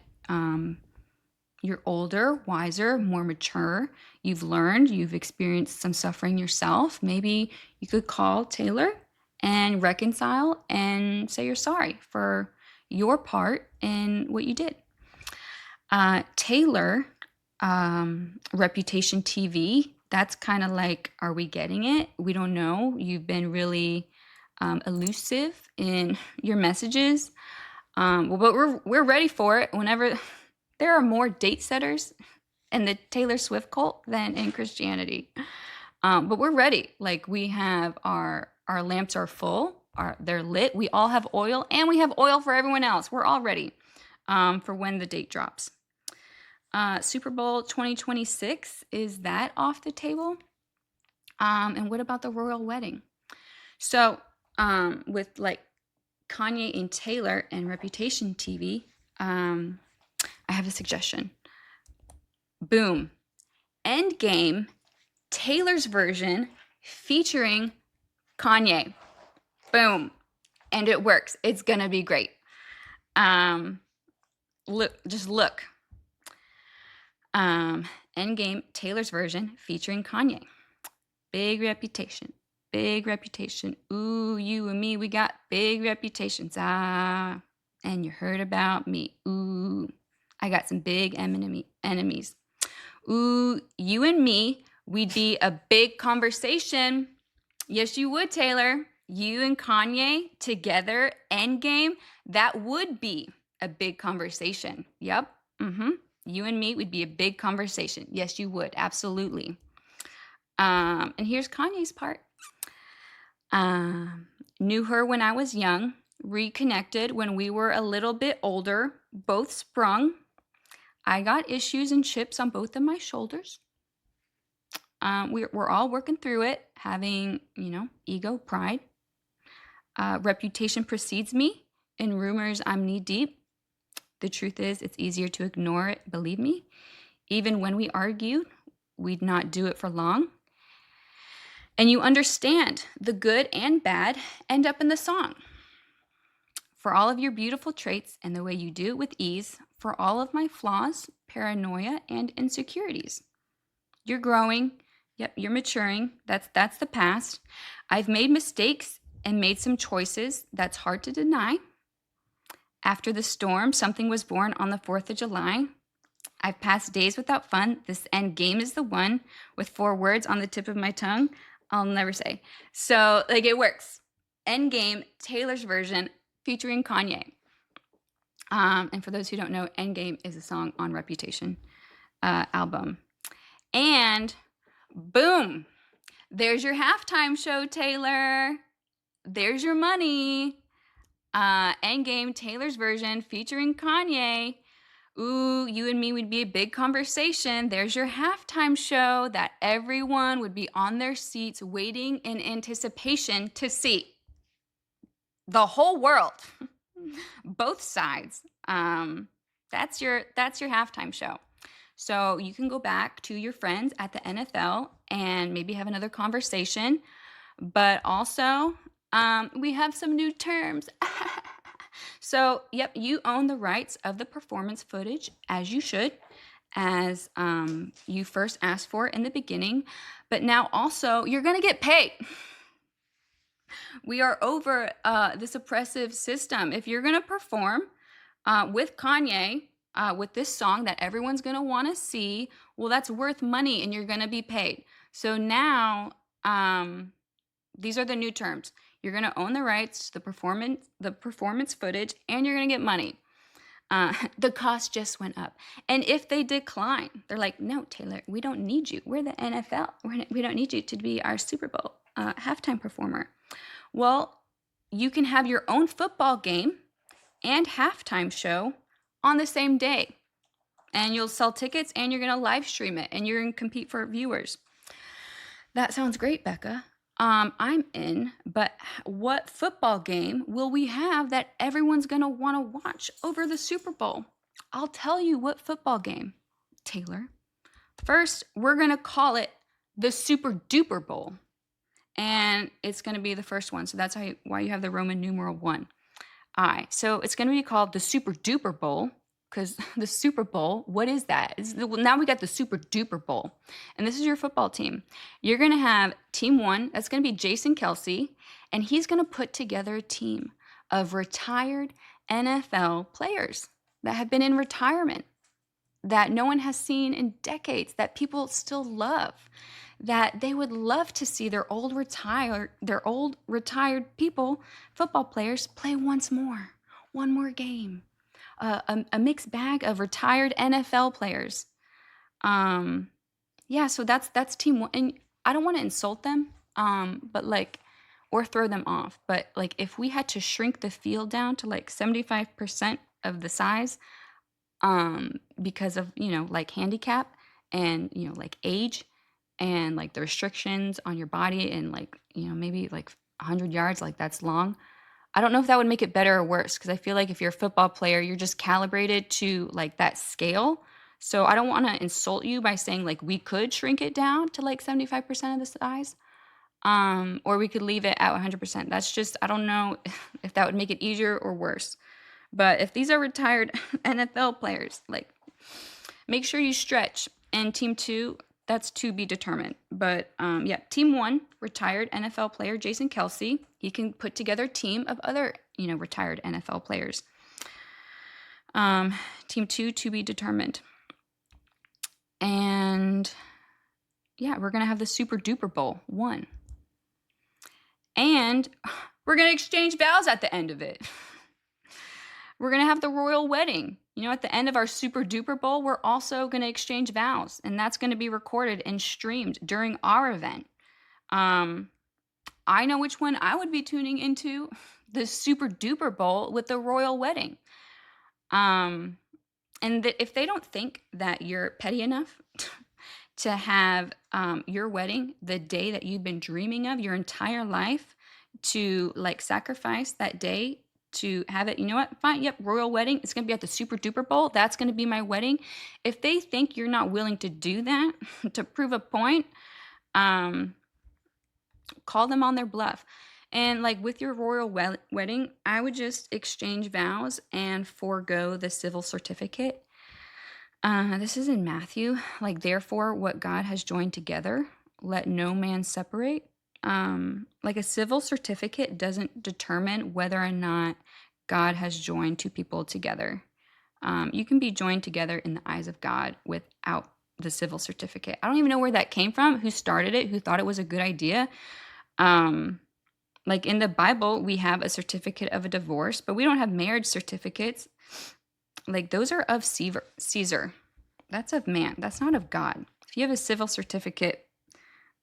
you're older, wiser, more mature. You've learned, you've experienced some suffering yourself. Maybe you could call Taylor and reconcile and say you're sorry for your part in what you did. Taylor, Reputation TV, that's kind of like, are we getting it? We don't know. You've been really elusive in your messages. But we're ready for it. Whenever there are more date setters in the Taylor Swift cult than in Christianity. But we're ready. Like we have our lamps are full, they're lit. We all have oil, and we have oil for everyone else. We're all ready for when the date drops. Super Bowl 2026, is that off the table? And what about the royal wedding? So with like Kanye and Taylor and Reputation TV, I have a suggestion. Boom. Endgame, Taylor's version featuring Kanye. Boom. and it works. It's gonna be great. Just look. Endgame, Taylor's version featuring Kanye. Big reputation. Big reputation. Ooh, you and me, we got big reputations. Ah, and you heard about me. Ooh, I got some big enemies. Ooh, you and me, we'd be a big conversation. Yes, you would, Taylor. You and Kanye together, Endgame, that would be a big conversation. Yep. You and me would be a big conversation. Yes, you would. Absolutely. And here's Kanye's part. Knew her when I was young, reconnected when we were a little bit older, both sprung. I got issues and chips on both of my shoulders. We're all working through it, having, ego, pride. Reputation precedes me. In rumors, I'm knee deep. The truth is, it's easier to ignore it, believe me. Even when we argued, we'd not do it for long. And you understand the good and bad end up in the song. For all of your beautiful traits and the way you do it with ease, for all of my flaws, paranoia, and insecurities. You're growing. Yep, you're maturing. That's the past. I've made mistakes and made some choices that's hard to deny. After the storm, something was born on the 4th of July. I've passed days without fun. This end game is the one with 4 words on the tip of my tongue I'll never say. So, it works. End game, Taylor's version, featuring Kanye. And for those who don't know, Endgame is a song on Reputation album. And boom, there's your halftime show, Taylor. There's your money. Endgame, Taylor's version, featuring Kanye. Ooh, you and me would be a big conversation. There's your halftime show that everyone would be on their seats waiting in anticipation to see. The whole world. Both sides. That's your halftime show. So you can go back to your friends at the NFL and maybe have another conversation. But also, we have some new terms. So, yep, you own the rights of the performance footage, as you should, as you first asked for in the beginning. But now also, you're going to get paid. We are over this oppressive system. If you're going to perform with Kanye, with this song that everyone's going to want to see, well, that's worth money and you're going to be paid. So now, these are the new terms. You're going to own the rights to the performance footage, and you're going to get money. The cost just went up. And if they decline, they're like, no, Taylor, we don't need you. We're the NFL. We don't need you to be our Super Bowl halftime performer. Well, you can have your own football game and halftime show on the same day. And you'll sell tickets and you're going to live stream it and you're going to compete for viewers. That sounds great, Becca. I'm in, but what football game will we have that everyone's going to want to watch over the Super Bowl? I'll tell you what football game, Taylor. First, we're going to call it the Super Duper Bowl. And it's going to be the first one. So that's why you have the Roman numeral 1. So it's going to be called the Super Duper Bowl, because the Super Bowl, what is that? Now we got the Super Duper Bowl. And this is your football team. You're going to have team 1. That's going to be Jason Kelsey. And he's going to put together a team of retired NFL players that have been in retirement, that no one has seen in decades, that people still love, that they would love to see their old retired people, football players, play one more game. A mixed bag of retired NFL players. So that's team 1. And I don't want to insult them, or throw them off. But if we had to shrink the field down to 75% of the size, because of, handicap and, age and the restrictions on your body and maybe 100 yards, that's long. I don't know if that would make it better or worse, because I feel like if you're a football player, you're just calibrated to that scale. So I don't want to insult you by saying we could shrink it down to 75% of the size. Or we could leave it at 100%. That's just, I don't know if that would make it easier or worse. But if these are retired NFL players, like, make sure you stretch. And team 2, that's to be determined. But yeah, team 1, retired NFL player Jason Kelsey. He can put together a team of other, retired NFL players. Team 2, to be determined. And yeah, we're going to have the Super Duper Bowl 1. And we're going to exchange vows at the end of it. We're going to have the royal wedding. At the end of our Super Duper Bowl, we're also going to exchange vows. And that's going to be recorded and streamed during our event. I know which one I would be tuning into. The Super Duper Bowl with the royal wedding. And if they don't think that you're petty enough to have your wedding the day that you've been dreaming of your entire life, to sacrifice that day to have it, fine, yep, royal wedding, it's going to be at the Super Duper Bowl, that's going to be my wedding. If they think you're not willing to do that to prove a point, call them on their bluff. And with your royal wedding, I would just exchange vows and forego the civil certificate. This is in Matthew. Therefore, what God has joined together, let no man separate. A civil certificate doesn't determine whether or not God has joined two people together. You can be joined together in the eyes of God without the civil certificate. I don't even know where that came from, who started it, who thought it was a good idea. In the Bible, we have a certificate of a divorce, but we don't have marriage certificates. Those are of Caesar. That's of man. That's not of God. If you have a civil certificate,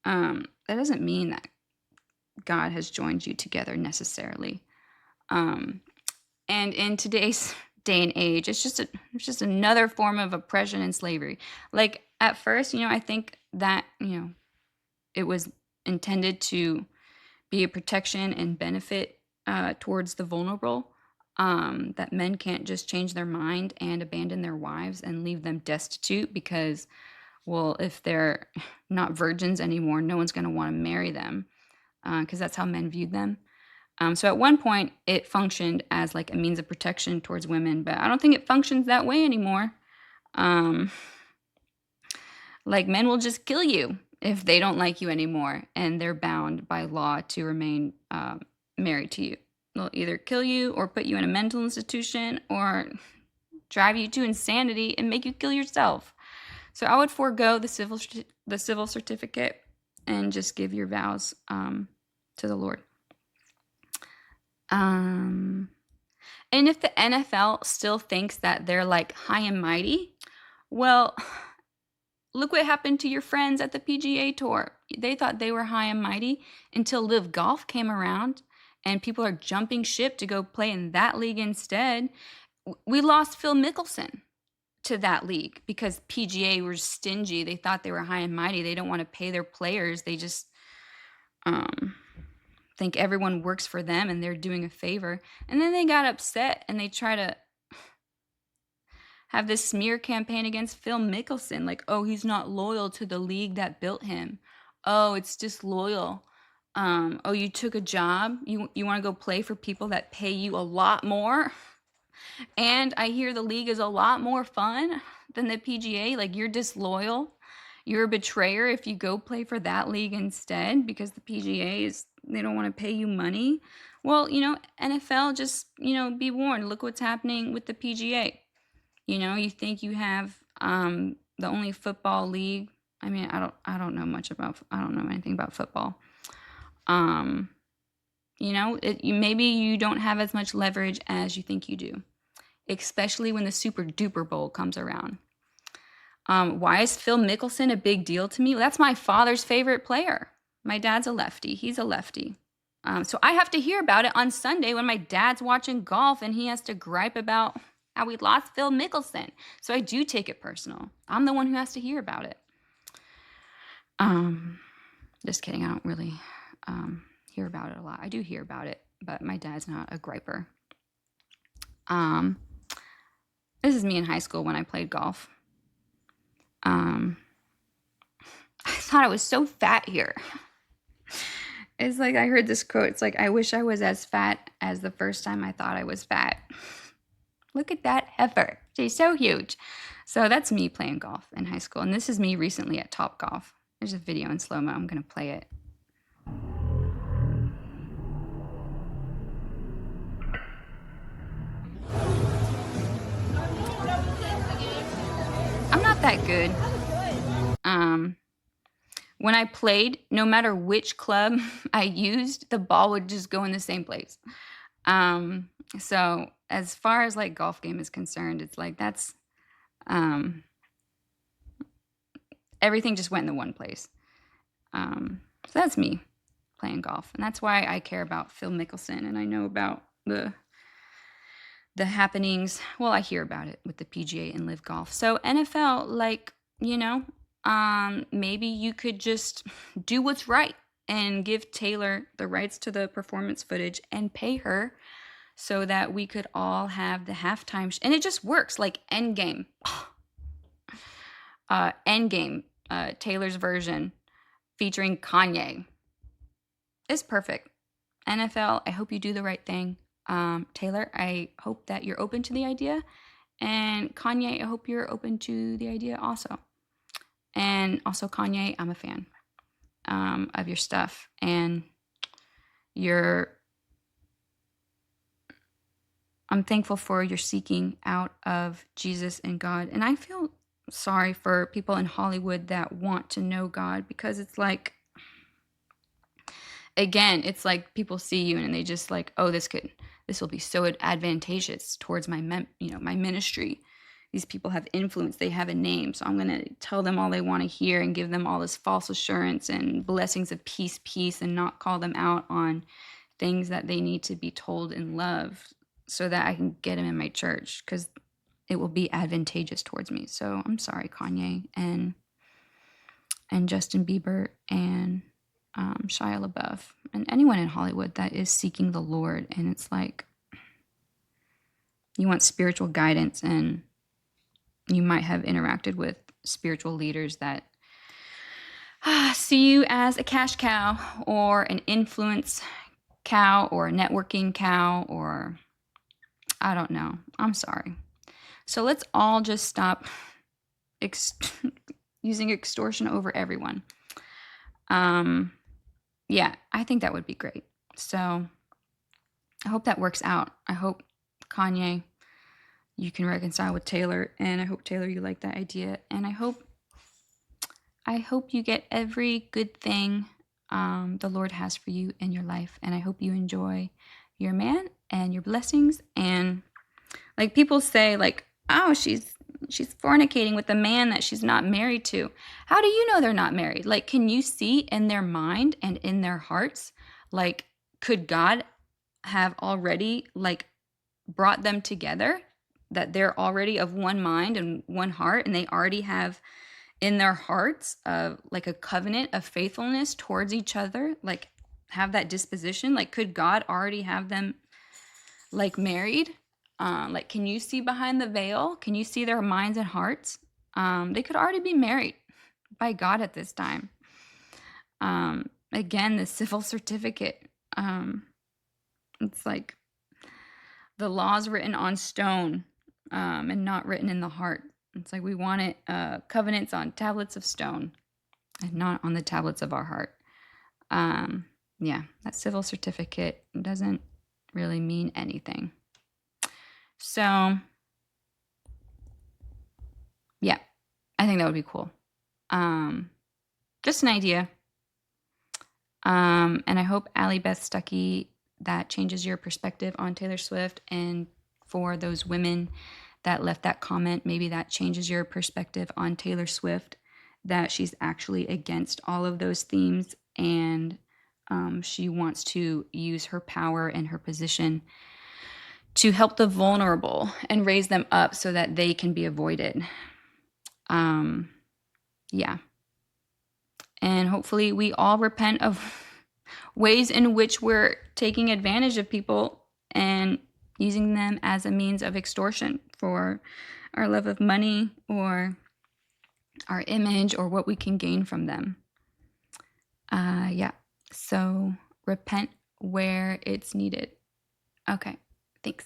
that doesn't mean that God has joined you together necessarily. And in today's day and age, it's just another form of oppression and slavery. At first, I think that, it was intended to be a protection and benefit towards the vulnerable. That men can't just change their mind and abandon their wives and leave them destitute because, well, if they're not virgins anymore, no one's going to want to marry them, because that's how men viewed them. So at one point, it functioned as a means of protection towards women, but I don't think it functions that way anymore. Men will just kill you if they don't like you anymore, and they're bound by law to remain married to you. They'll either kill you or put you in a mental institution or drive you to insanity and make you kill yourself. So I would forego the civil certificate and just give your vows to the Lord. And if the NFL still thinks that they're high and mighty, well, look what happened to your friends at the PGA Tour. They thought they were high and mighty until Live Golf came around. And people are jumping ship to go play in that league instead. We lost Phil Mickelson to that league because PGA were stingy. They thought they were high and mighty. They don't want to pay their players. They just think everyone works for them and they're doing a favor. And then they got upset and they try to have this smear campaign against Phil Mickelson. Oh, he's not loyal to the league that built him. Oh, it's disloyal. Oh, you took a job? You want to go play for people that pay you a lot more? And I hear the league is a lot more fun than the PGA. You're disloyal. You're a betrayer if you go play for that league instead because the PGA they don't want to pay you money. Well, NFL, just, be warned. Look what's happening with the PGA. You think you have the only football league. I mean, I don't know anything about football. Maybe you don't have as much leverage as you think you do, especially when the Super Duper Bowl comes around. Why is Phil Mickelson a big deal to me? Well, that's my father's favorite player. My dad's a lefty. He's a lefty. So I have to hear about it on Sunday when my dad's watching golf and he has to gripe about how we lost Phil Mickelson. So I do take it personal. I'm the one who has to hear about it. Just kidding. I don't really hear about it a lot. I do hear about it, but my dad's not a griper. This is me in high school when I played golf. I thought I was so fat here. It's like I heard this quote. It's like, I wish I was as fat as the first time I thought I was fat. Look at that heifer. She's so huge. So that's me playing golf in high school. And this is me recently at Top Golf. There's a video in slow-mo. I'm going to play it. I'm not that good. When I played, no matter which club I used, the ball would just go in the same place. So as far as like golf game is concerned, it's like that's everything just went in the one place. So that's me playing golf, and that's why I care about Phil Mickelson, and I know about the happenings. Well, I hear about it with the PGA and Live Golf. So NFL, like, maybe you could just do what's right and give Taylor the rights to the performance footage and pay her so that we could all have the halftime. And it just works, like Endgame. Endgame, Taylor's version featuring Kanye. It's perfect. NFL, I hope you do the right thing. Taylor, I hope that you're open to the idea. And Kanye, I hope you're open to the idea also. And also, Kanye, I'm a fan of your stuff. And I'm thankful for your seeking out of Jesus and God. And I feel sorry for people in Hollywood that want to know God, because it's like, again, it's like people see you and they just like, oh, this will be so advantageous towards my my ministry. These people have influence, they have a name, so I'm going to tell them all they want to hear and give them all this false assurance and blessings of peace, and not call them out on things that they need to be told in love, so that I can get them in my church, because it will be advantageous towards me. So I'm sorry, Kanye and Justin Bieber and Shia LaBeouf and anyone in Hollywood that is seeking the Lord. And it's like, you want spiritual guidance, and you might have interacted with spiritual leaders that see you as a cash cow or an influence cow or a networking cow, or I don't know. I'm sorry. So let's all just stop using extortion over everyone. Yeah, I think that would be great. So I hope that works out. I hope, Kanye, you can reconcile with Taylor, and I hope, Taylor, you like that idea, and I hope you get every good thing the Lord has for you in your life, and I hope you enjoy your man and your blessings. And like people say, like, oh, she's fornicating with a man that she's not married to. How do you know they're not married? Like, can you see in their mind and in their hearts? Like, could God have already like brought them together, that they're already of one mind and one heart, and they already have in their hearts like a covenant of faithfulness towards each other, like have that disposition? Like, could God already have them like married? Like, can you see behind the veil? Can you see their minds and hearts? They could already be married by God at this time. Again, the civil certificate. It's like the law's written on stone and not written in the heart. It's like we want it covenants on tablets of stone and not on the tablets of our heart. Yeah, that civil certificate doesn't really mean anything. So, yeah, I think that would be cool. Just an idea. And I hope Allie Beth Stuckey, that changes your perspective on Taylor Swift. And for those women that left that comment, maybe that changes your perspective on Taylor Swift, that she's actually against all of those themes, and she wants to use her power and her position to help the vulnerable and raise them up so that they can be avoided. Yeah. And hopefully we all repent of ways in which we're taking advantage of people and using them as a means of extortion for our love of money or our image or what we can gain from them. Yeah. So repent where it's needed. Okay, thanks.